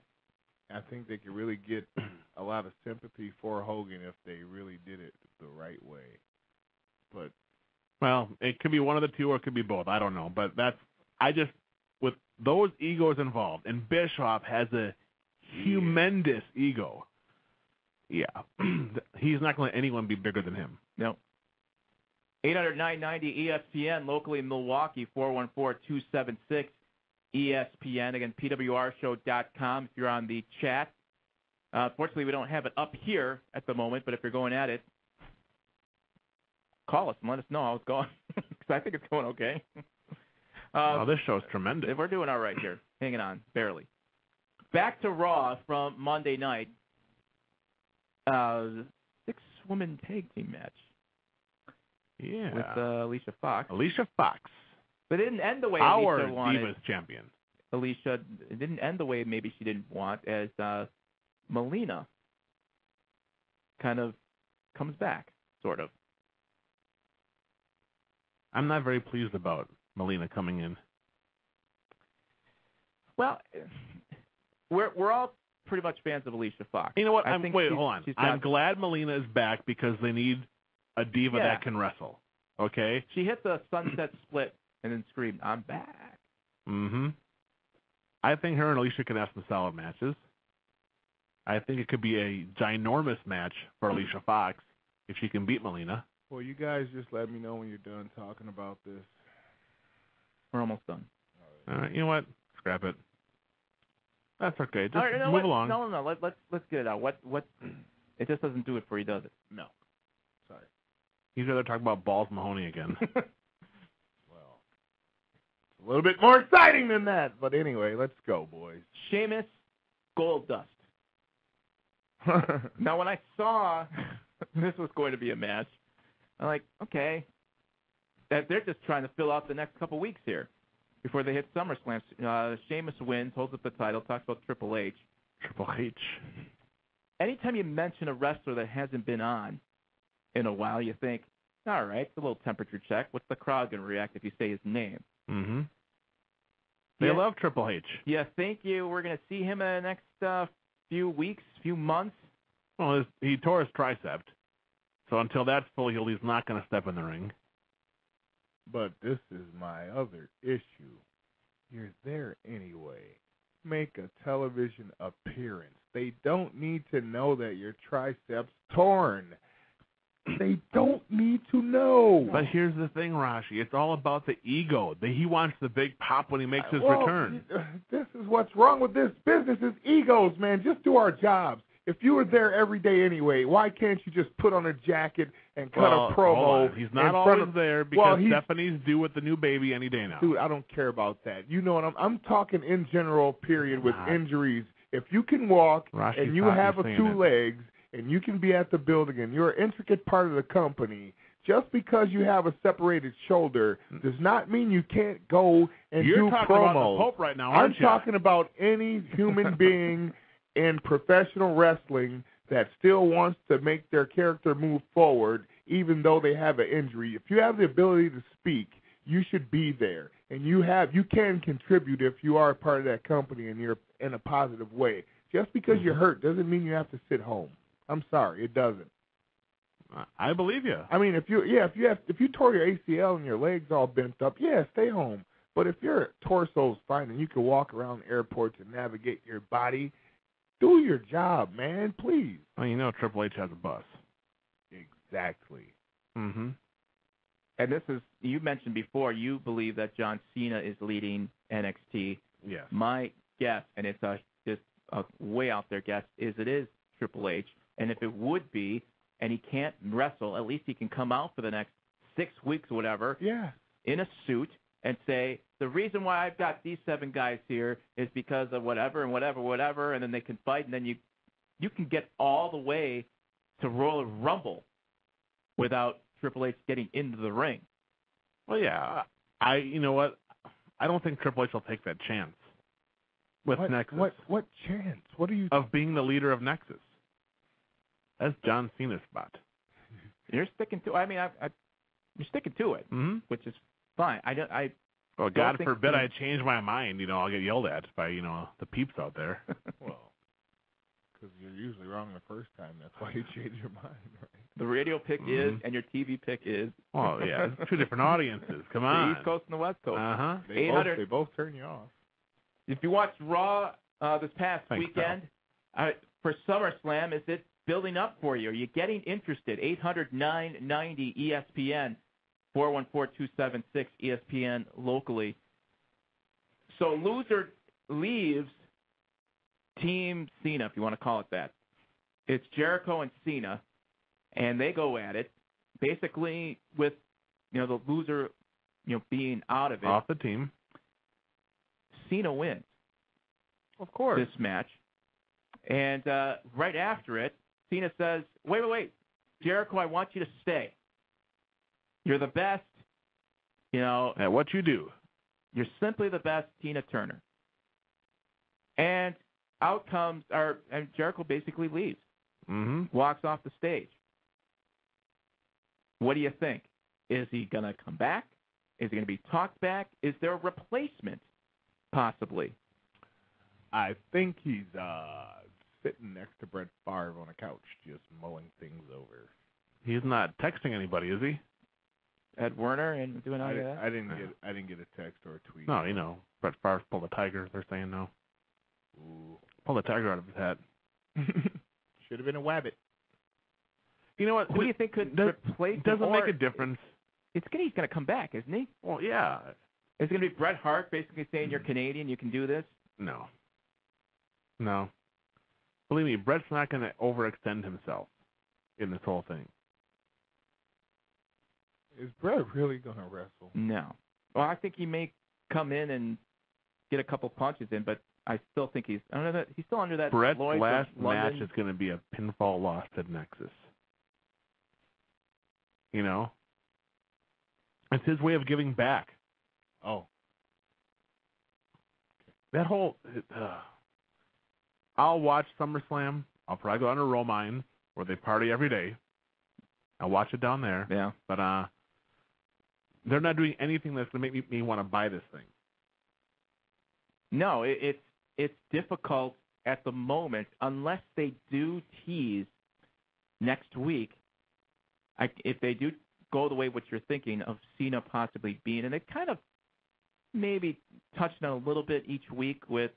I think they could really get a lot of sympathy for Hogan if they really did it the right way. But well, it could be one of the two or it could be both. I don't know. But with those egos involved, and Bischoff has a humongous ego. Yeah. He's not going to let anyone be bigger than him. No. 800-990 ESPN, locally in Milwaukee, 414-276 ESPN. Again, pwrshow.com if you're on the chat. Fortunately, we don't have it up here at the moment, but if you're going at it, call us and let us know how it's going, because I think it's going okay. Well, this show's tremendous. We're doing all right here. Hanging on, barely. Back to Raw from Monday night. 6-woman tag team match. Yeah. With Alicia Fox. Alicia Fox. But it didn't end the way Our Alicia wanted. Divas champion. Alicia, it didn't end the way maybe she didn't want, as Melina kind of comes back, sort of. I'm not very pleased about Melina coming in. Well, we're all pretty much fans of Alicia Fox. You know what? hold on. I'm glad Melina is back because they need a diva that can wrestle. Okay? She hit the sunset split and then screamed, "I'm back." Mm-hmm. I think her and Alicia can have some solid matches. I think it could be a ginormous match for Alicia Fox if she can beat Melina. Well, you guys just let me know when you're done talking about this. We're almost done. All right, you know what? Scrap it. That's okay. Just all right, move along. No. Let's get it out. What? It just doesn't do it for you, does it? No. Sorry. He's rather talk about Balls Mahoney again. Well, it's a little bit more exciting than that. But anyway, let's go, boys. Sheamus, Goldust. Now, when I saw this was going to be a match, I'm like, okay, that they're just trying to fill out the next couple weeks here before they hit SummerSlam. Sheamus wins, holds up the title, talks about Triple H. Triple H. Anytime you mention a wrestler that hasn't been on in a while, you think, all right, it's a little temperature check. What's the crowd going to react if you say his name? Mm-hmm. They love Triple H. You think we're going to see him in the next few weeks, few months? Well, he tore his tricep. So until that's fully healed, he's not going to step in the ring. But this is my other issue. You're there anyway. Make a television appearance. They don't need to know that your triceps torn. They don't need to know. But here's the thing, Rashi. It's all about the ego. He wants the big pop when he makes his return. This is what's wrong with this business is egos, man. Just do our jobs. If you were there every day anyway, why can't you just put on a jacket and cut a promo? Hold on. He's not always there because Stephanie's due with the new baby any day now. Dude, I don't care about that. You know what I'm talking in general, period, with injuries. If you can walk and you have two legs and you can be at the building and you're an intricate part of the company, just because you have a separated shoulder does not mean you can't go and You're do talking promos. about the Pope right now, aren't you? I'm talking about any human being in professional wrestling that still wants to make their character move forward even though they have an injury. If you have the ability to speak, you should be there. And you can contribute if you are a part of that company and you're in a positive way. Just because you're hurt doesn't mean you have to sit home. I'm sorry, it doesn't. I believe you. I mean, if you tore your ACL and your legs all bent up, stay home. But if your torso's fine and you can walk around airports and navigate your body, do your job, man, please. Well, you know Triple H has a bus. Exactly. Mm-hmm. And this is, you mentioned before, you believe that John Cena is leading NXT. Yes. My guess, and it's just a way out there guess, is it is Triple H. And if it would be, and he can't wrestle, at least he can come out for the next 6 weeks or whatever in a suit and say, the reason why I've got these 7 guys here is because of whatever and whatever, and then they can fight, and then you can get all the way to Royal Rumble without Triple H getting into the ring. Well, yeah. You know what? I don't think Triple H will take that chance with Nexus. What chance? What are you... Of being the leader of Nexus. That's John Cena's spot. You're sticking to... I mean, you're sticking to it, which is fine. Well, God forbid I change my mind. I'll get yelled at by, the peeps out there. Well, because you're usually wrong the first time. That's why you change your mind, right? The radio pick is, and your TV pick is. Oh, yeah. It's 2 different audiences. Come on. The East Coast and the West Coast. Uh-huh. They both turn you off. If you watched Raw this past weekend, for SummerSlam, is it building up for you? Are you getting interested? 800-990 ESPN. 414-276-ESPN locally. So loser leaves Team Cena, if you want to call it that. It's Jericho and Cena, and they go at it, basically with the loser being out of it. Off the team. Cena wins. Of course. This match. And right after it, Cena says, wait, Jericho, I want you to stay. You're the best, at what you do. You're simply the best, Tina Turner. And out comes, and Jericho basically leaves. Mm-hmm. Walks off the stage. What do you think? Is he going to come back? Is he going to be talked back? Is there a replacement, possibly? I think he's sitting next to Brett Favre on a couch, just mulling things over. He's not texting anybody, is he? Ed Werner and doing all that? I didn't get a text or a tweet. No, Brett Favre pulled a tiger. They're saying no. Ooh. Pulled a tiger out of his hat. Should have been a wabbit. You know what? Who do you think could replace him? Doesn't make a difference. He's going to come back, isn't he? Well, yeah. Is it going to be Bret Hart basically saying you're Canadian, you can do this? No. Believe me, Bret's not going to overextend himself in this whole thing. Is Bret really going to wrestle? No. Well, I think he may come in and get a couple punches in, but I still think he's still under that. Bret's Lloyd last London. match is going to be a pinfall loss at Nexus. It's his way of giving back. Oh. That whole... I'll watch SummerSlam. I'll probably go under Row Mines, where they party every day. I'll watch it down there. Yeah. But they're not doing anything that's going to make me want to buy this thing. No, it's difficult at the moment unless they do tease next week. If they do go the way what you're thinking of Cena possibly being, and they kind of maybe touched on a little bit each week with,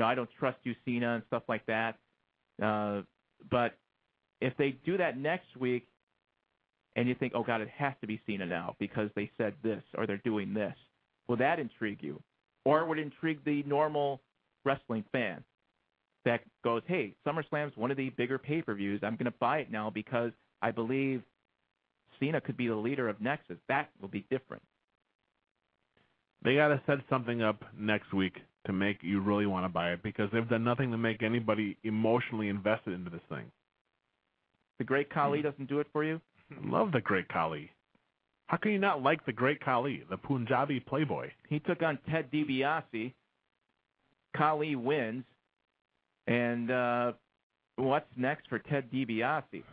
I don't trust you, Cena, and stuff like that. But if they do that next week, and you think, oh, God, it has to be Cena now because they said this or they're doing this, will that intrigue you? Or it would intrigue the normal wrestling fan that goes, hey, SummerSlam's one of the bigger pay-per-views. I'm going to buy it now because I believe Cena could be the leader of Nexus. That will be different. They got to set something up next week to make you really want to buy it because they've done nothing to make anybody emotionally invested into this thing. The Great Khali doesn't do it for you? Love the Great Khali. How can you not like the Great Khali, the Punjabi playboy? He took on Ted DiBiase. Khali wins. And what's next for Ted DiBiase?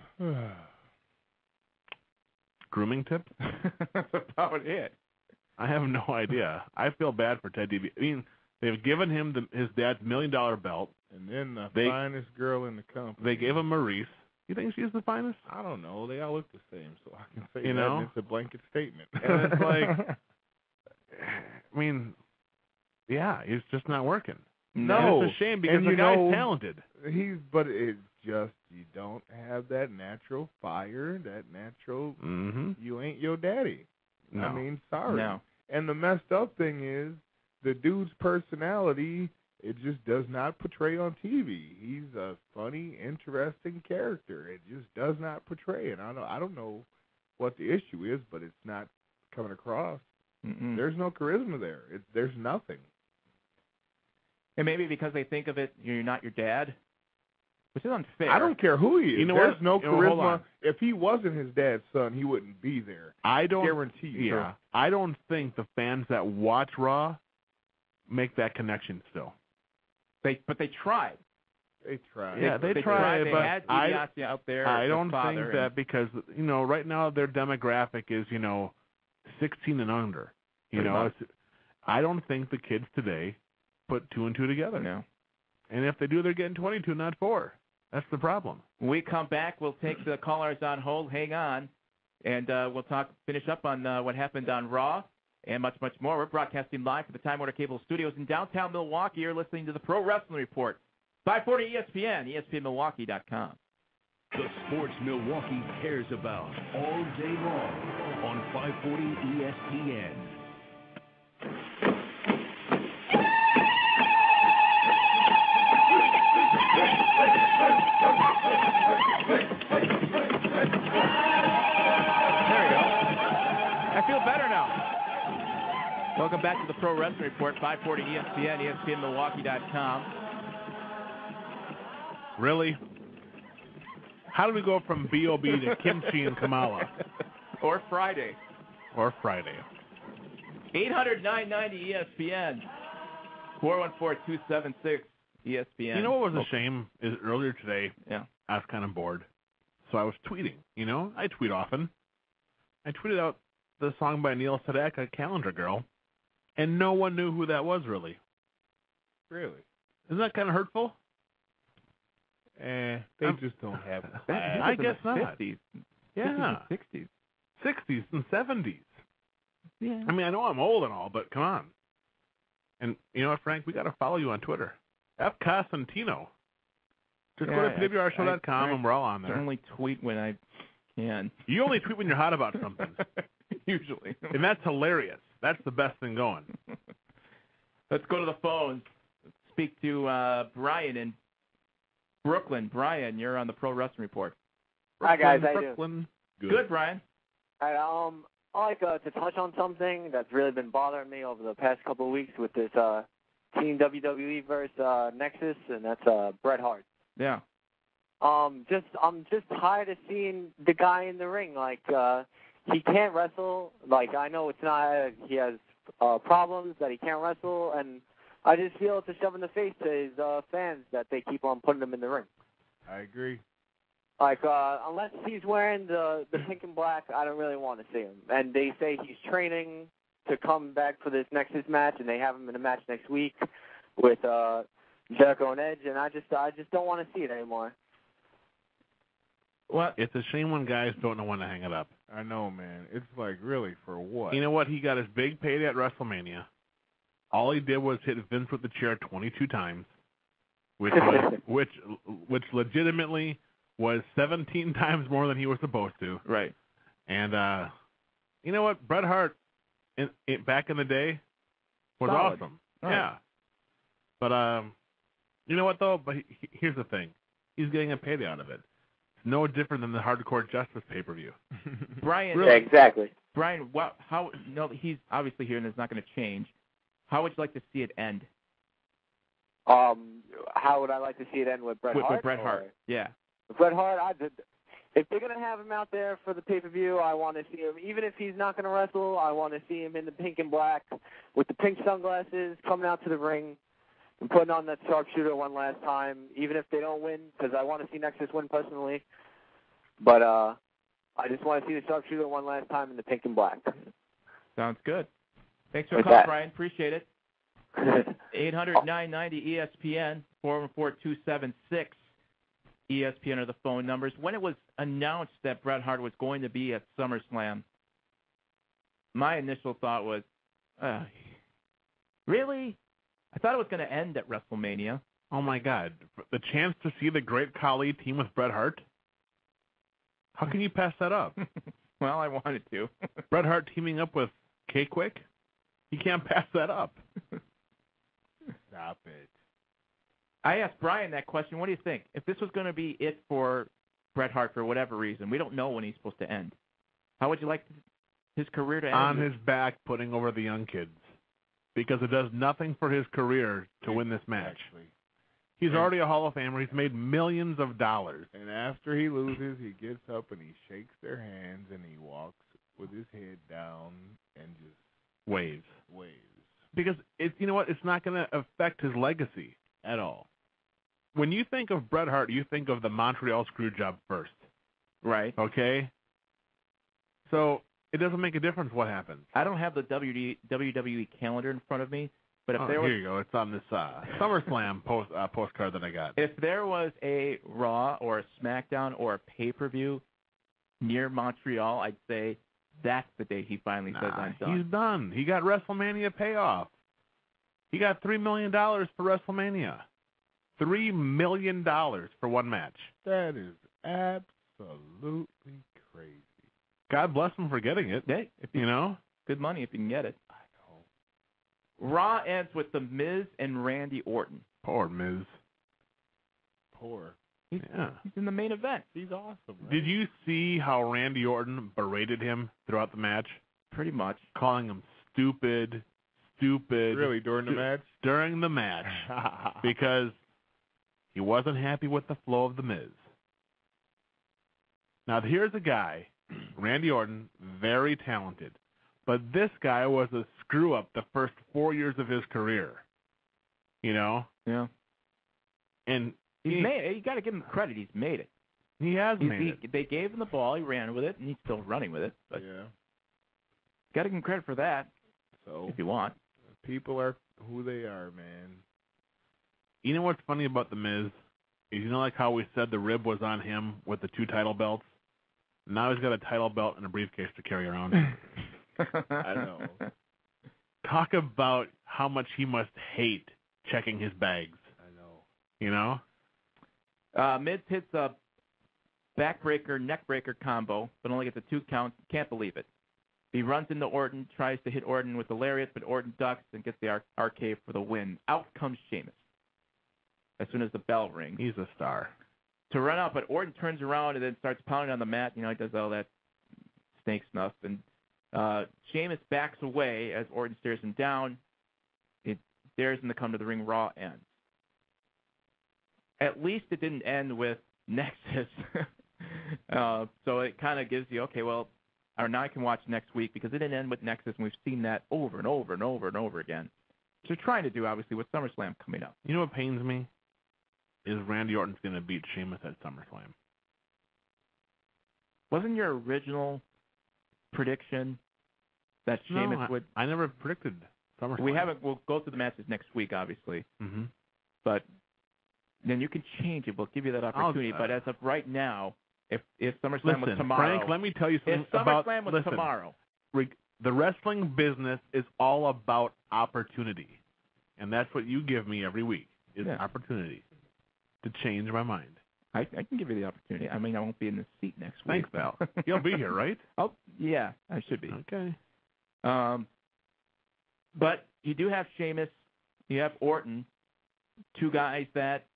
Grooming tip? That's about it. I have no idea. I feel bad for Ted DiBiase. I mean, they've given him his dad's $1 million belt. And then the finest girl in the company. They gave him Maurice. You think she's the finest? I don't know. They all look the same, so I can say that. And it's a blanket statement. And it's like, I mean, yeah, it's just not working. No. And it's a shame because the guy's talented. But it's just, you don't have that natural fire, that natural, you ain't your daddy. No. I mean, sorry. No. And the messed up thing is, the dude's personality, it just does not portray on TV. He's a funny, interesting character. It just does not portray it. I don't know what the issue is, but it's not coming across. Mm-mm. There's no charisma there. There's nothing. And maybe because they think of it, you're not your dad, which is unfair. I don't care who he is. You know There's what? no Hold charisma. on. If he wasn't his dad's son, he wouldn't be there. I don't guarantee you. Yeah, I don't think the fans that watch Raw make that connection still. But they tried. They tried. Yeah, they tried. They But had DiBiase out there. I as don't father think and, that because right now their demographic is 16 and under. I don't think the kids today put two and two together. No. And if they do, they're getting 22, not 4. That's the problem. When we come back, we'll take the callers on hold. Hang on. And we'll finish up on what happened on Raw and much, much more. We're broadcasting live from the Time Warner Cable Studios in downtown Milwaukee. You're listening to the Pro Wrestling Report. 540 ESPN, ESPNMilwaukee.com. The sports Milwaukee cares about all day long on 540 ESPN. There we go. I feel better now. Welcome back to the Pro Wrestling Report, 540 ESPN, ESPNMilwaukee.com. Really? How do we go from B.O.B. to kimchi and Kamala? Or Friday. 800-990 ESPN. 414-276 ESPN. You know what was a shame is earlier today, yeah, I was kind of bored. So I was tweeting. You know, I tweet often. I tweeted out the song by Neil Sedaka, Calendar Girl, and no one knew who that was really. Really? Isn't that kind of hurtful? They just don't have it. I guess not. 50s. Yeah. 60s. 60s and 70s. Yeah. I mean, I know I'm old and all, but come on. And you know what, Frank? We got to follow you on Twitter. F. Cosentino. Just go to PWRshow.com and we're all on there. I only tweet when I can. You only tweet when you're hot about something. Usually. And that's hilarious. That's the best thing going. Let's go to the phones. Speak to Brian in Brooklyn. Brian, you're on the Pro Wrestling Report. Hi, guys. How you Brooklyn. doing? Good, Brian. All right, I like to touch on something that's really been bothering me over the past couple of weeks with this Team WWE versus Nexus, and that's Bret Hart. Yeah. I'm just tired of seeing the guy in the ring. Like, he can't wrestle. Like, I know it's not. He has problems that he can't wrestle, and I just feel it's a shove in the face to his fans that they keep on putting him in the ring. I agree. Like, unless he's wearing the pink and black, I don't really want to see him. And they say he's training to come back for this Nexus match, and they have him in a match next week with Jericho and Edge, and I just don't want to see it anymore. Well, it's a shame when guys don't know when to hang it up. I know, man. It's like, really, for what? You know what? He got his big payday at WrestleMania. All he did was hit Vince with the chair 22 times, which legitimately was 17 times more than he was supposed to. Right. And you know what? Bret Hart, back in the day, was solid. awesome. Right. Yeah. But you know what, though? But here's the thing. He's getting a payday out of it. It's no different than the Hardcore Justice pay-per-view. Brian. Really? Exactly. Brian, how? No, he's obviously here, and it's not going to change. How would you like to see it end? How would I like to see it end with Bret Hart? With Bret Hart, yeah. Bret Hart, if they're going to have him out there for the pay-per-view, I want to see him. Even if he's not going to wrestle, I want to see him in the pink and black with the pink sunglasses, coming out to the ring and putting on that sharpshooter one last time, even if they don't win, because I want to see Nexus win personally. But I just want to see the sharpshooter one last time in the pink and black. Sounds good. Thanks for the call, Brian. Appreciate it. 800-990-ESPN, 414-276. ESPN are the phone numbers. When it was announced that Bret Hart was going to be at SummerSlam, my initial thought was, really? I thought it was going to end at WrestleMania. Oh, my God. The chance to see the Great Khali team with Bret Hart? How can you pass that up? Well, I wanted to. Bret Hart teaming up with K-Quick? You can't pass that up. Stop it. I asked Brian that question. What do you think? If this was going to be it for Bret Hart for whatever reason, we don't know when he's supposed to end. How would you like his career to end? On his back, putting over the young kids. Because it does nothing for his career to win this match. He's already a Hall of Famer. He's made millions of dollars. And after he loses, he gets up and he shakes their hands and he walks with his head down and just waves. Because it's, you know what? It's not going to affect his legacy at all. When you think of Bret Hart, you think of the Montreal Screwjob first. Right. Okay? So it doesn't make a difference what happens. I don't have the WWE calendar in front of me, but if there was... Here you go. It's on this SummerSlam postcard that I got. If there was a Raw or a SmackDown or a pay-per-view near Montreal, I'd say that's the day he finally says, I'm done. He's done. He got WrestleMania payoff. He got $3 million for WrestleMania. $3 million for one match. That is Absolutely crazy. God bless him for getting it. Hey, you know? Good money if you can get it. I know. Raw ends with The Miz and Randy Orton. Poor Miz. Poor. He's in the main event. He's awesome. Right? Did you see how Randy Orton berated him throughout the match? Pretty much. Calling him stupid. Really, during the match? During the match. Because he wasn't happy with the flow of The Miz. Now, here's a guy, Randy Orton, very talented. But this guy was a screw-up the first 4 years of his career. You know? Yeah. And he's made it. You got to give him credit. He's made it. He has made it. They gave him the ball. He ran with it, and he's still running with it. But yeah. Got to give him credit for that. So if you want. People are who they are, man. You know what's funny about The Miz? Is you know like how we said the rib was on him with the 2 title belts? Now he's got a title belt and a briefcase to carry around. I know. Talk about how much he must hate checking his bags. I know. You know? Miz hits a backbreaker, neckbreaker combo, but only gets a 2 count. Can't believe it. He runs into Orton, tries to hit Orton with the lariat, but Orton ducks and gets the RK for the win. Out comes Sheamus as soon as the bell rings. He's a star. To run out, but Orton turns around and then starts pounding on the mat. You know, he does all that snake snuff. And Sheamus backs away as Orton stares him down. It dares him to come to the ring. Raw ends. At least it didn't end with Nexus. So it kind of gives you, okay, well, or now I can watch next week because it didn't end with Nexus, and we've seen that over and over and over and over again. So they're trying to do, obviously, with SummerSlam coming up. You know what pains me? Is Randy Orton's going to beat Sheamus at SummerSlam. Wasn't your original prediction that Sheamus would... I never predicted SummerSlam. We'll go through the matches next week, obviously. Mm-hmm. But then you can change it. We'll give you that opportunity. But as of right now, if SummerSlam was tomorrow... Frank, let me tell you something about... If SummerSlam was tomorrow... The wrestling business is all about opportunity. And that's what you give me every week, is opportunity to change my mind. I can give you the opportunity. I mean, I won't be in the seat next week. Thanks, pal. You'll be here, right? Oh, yeah, I should be. Okay. But you do have Sheamus. You have Orton, 2 guys that,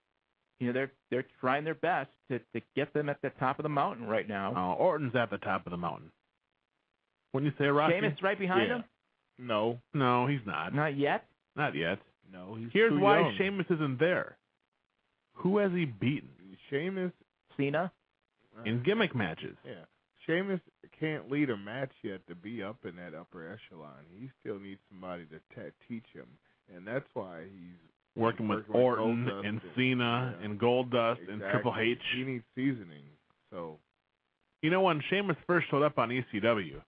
you know, they're trying their best to get them at the top of the mountain right now. Orton's at the top of the mountain. When you say Rocky, Sheamus right behind him? No, he's not. Not yet? Not yet. No, he's Here's too why young. Sheamus isn't there. Who has he beaten? Sheamus. Cena? In gimmick matches. Yeah. Sheamus can't lead a match yet to be up in that upper echelon. He still needs somebody to teach him. And that's why he's working with Orton and Cena and Goldust and Triple H. He needs seasoning. So, you know, when Sheamus first showed up on ECW,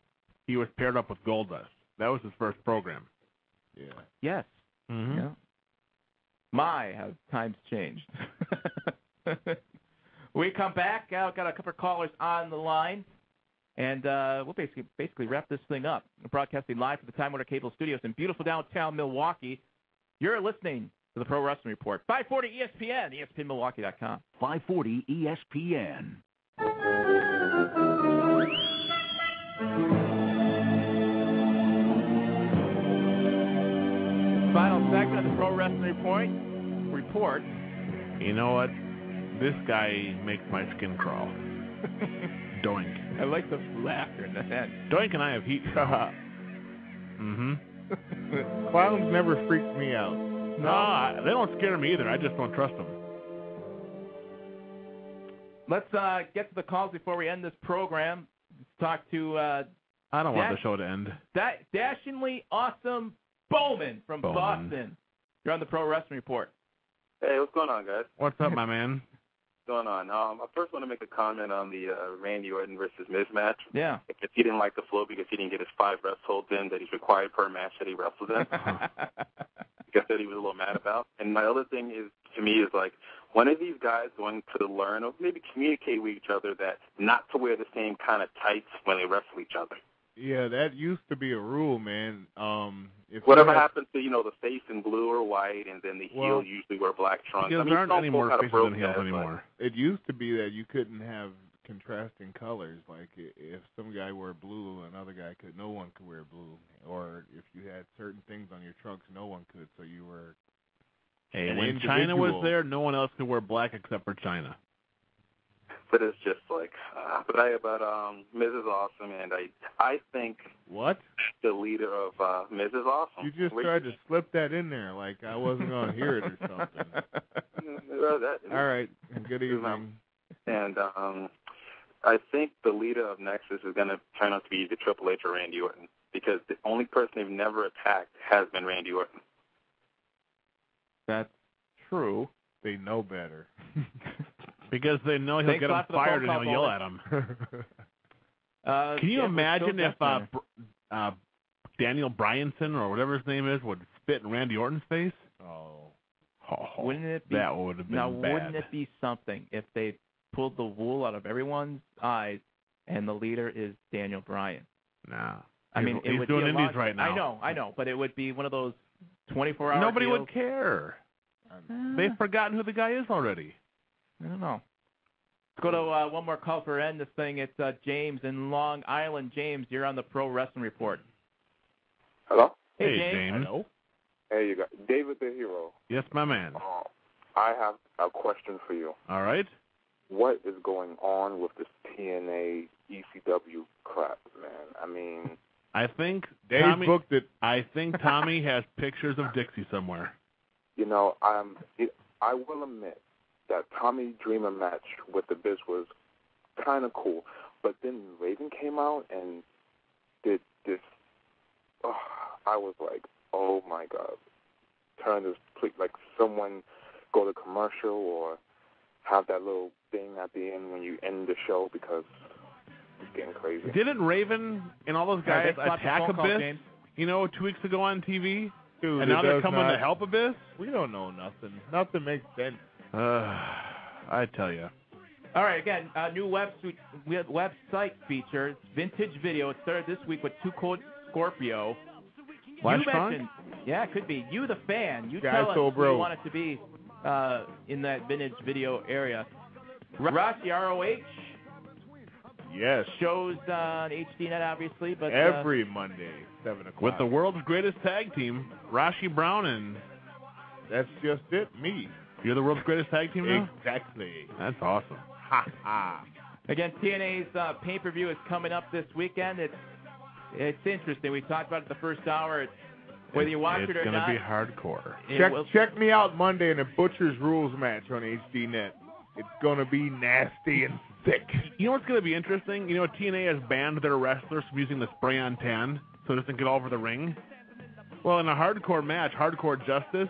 he was paired up with Goldust. That was his first program. Yeah. Yes. Mm-hmm. Yeah. My, how times changed. We come back. I've got a couple of callers on the line, and we'll basically wrap this thing up. We're broadcasting live from the Time Warner Cable Studios in beautiful downtown Milwaukee. You're listening to the Pro Wrestling Report. 540 ESPN, ESPNMilwaukee.com. 540 ESPN. Final segment of the Pro Wrestling Report. You know what? This guy makes my skin crawl. Doink. I like the laughter in the head. Doink and I have heat. Mm-hmm. Clowns never freaked me out. No, they don't scare me either. I just don't trust them. Let's get to the calls before we end this program. Let's talk to... I don't want the show to end. Dashingly awesome Bowman from Boston. You're on the Pro Wrestling Report. Hey, what's going on, guys? What's up, my man? What's going on? I first want to make a comment on the Randy Orton versus Miz match. Yeah. If he didn't like the flow because he didn't get his 5 reps holds in that he's required per match that he wrestled in. I said he was a little mad about. And my other thing is, to me, is like, when are these guys going to learn or maybe communicate with each other that not to wear the same kind of tights when they wrestle each other? Yeah, that used to be a rule, man. If Whatever happened to, the face in blue or white, and then the heel usually wear black trunks. Because there aren't any more faces than heels anymore. It used to be that you couldn't have contrasting colors. Like if some guy wore blue, no one could wear blue. Or if you had certain things on your trunks, no one could. So you were. Hey, when China was there, no one else could wear black except for China. But it's just like, Mrs. Awesome, and I think the leader of Mrs. Awesome. You just tried to slip that in there, like I wasn't going to hear it or something. All right, good evening. And I think the leader of Nexus is going to turn out to be either Triple H or Randy Orton, because the only person they've never attacked has been Randy Orton. That's true. They know better. Because they know he'll get them fired and he'll yell at them. Can you imagine if Daniel Bryanson or whatever his name is would spit in Randy Orton's face? Wouldn't it be, that would have been bad. Wouldn't it be something if they pulled the wool out of everyone's eyes and the leader is Daniel Bryan? No. I mean, he's doing indies right now. I know, but it would be one of those 24-hour Nobody deals. would care. They've forgotten who the guy is already. I don't know. Let's go to one more call for end this thing. It's James in Long Island. James, you're on the Pro Wrestling Report. Hello? Hey James. Hello. Hey, you got David the Hero. Yes, my man. I have a question for you. All right. What is going on with this TNA ECW crap, man? I mean, I think Dave Tommy booked it. I think Tommy has pictures of Dixie somewhere. I will admit that Tommy Dreamer match with the Biz was kind of cool, but then Raven came out and did this. I was like, oh my God! Turn this, like someone go to commercial or have that little thing at the end when you end the show, because it's getting crazy. Didn't Raven and all those guys attack Abyss? 2 weeks ago on TV. Dude, and now they're coming to help Abyss? We don't know nothing. Nothing makes sense. I tell you. All right, again, new website feature, Vintage Video. It started this week with Too Cold Scorpio. Flash you Funk? mentioned, yeah, it could be. You, the fan, you Guys tell us so who you want it to be in that Vintage Video area. Rashi ROH. Yes. Shows on HDNet, obviously, but every Monday, 7 o'clock. With the world's greatest tag team, Rashi Brown and... That's just it, me. You're the world's greatest tag team now? Exactly. That's awesome. Ha ha. Again, TNA's pay-per-view is coming up this weekend. It's interesting. We talked about it the first hour. Whether you watch it or not. It's going to be hardcore. Check me out Monday in a Butcher's Rules match on HDNet. It's going to be nasty and thick. You know what's going to be interesting? TNA has banned their wrestlers from using the spray-on tan so it doesn't get all over the ring. Well, in a hardcore match, Hardcore Justice,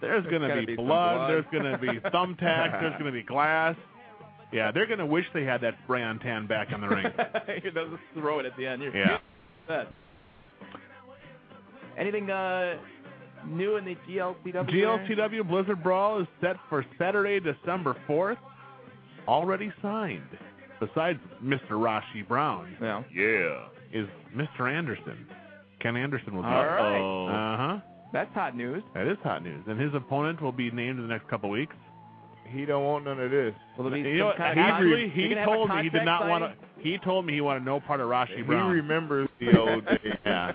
there's going to be blood, there's going to be thumbtacks, there's going to be glass. Yeah, they're going to wish they had that spray-on tan back in the ring. They'll just throw it at the end. Yeah. Anything new in the GLCW? GLCW Blizzard Brawl is set for Saturday, December 4th. Already signed. Besides Mr. Rashi Brown, is Mr. Anderson. Ken Anderson will be there. All right. That's hot news. That is hot news. And his opponent will be named in the next couple weeks. He don't want none of this. Will there be he told me he did not want to. He told me he wanted no part of Rashi Brown. He remembers the old days. Yeah.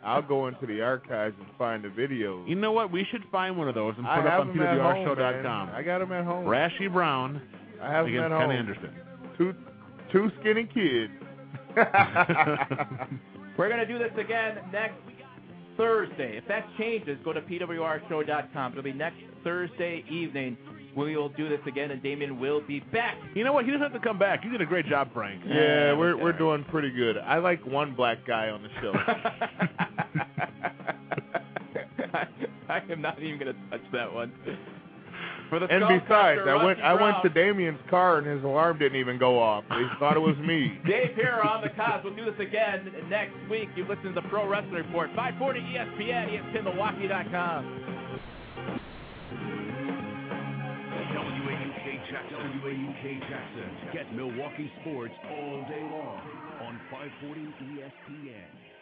I'll go into the archives and find the videos. You know what? We should find one of those and put it up on PWRshow.com. I got him at home. Rashi Brown. I have him at home. Ken Anderson. Two skinny kids. We're going to do this again next Thursday. If that changes, go to PWRshow.com. It'll be next Thursday evening. We will do this again, and Damien will be back. You know what? He doesn't have to come back. You did a great job, Frank. Yeah, we're doing pretty good. I like one black guy on the show. I am not even going to touch that one. And besides, I went to Damien's car and his alarm didn't even go off. They thought it was me. Dave here on the Cos. We'll do this again next week. You listen to the Pro Wrestling Report, 540 ESPN, ESPNMilwaukee.com. WAUK Jackson. Get Milwaukee sports all day long on 540. 540 ESPN.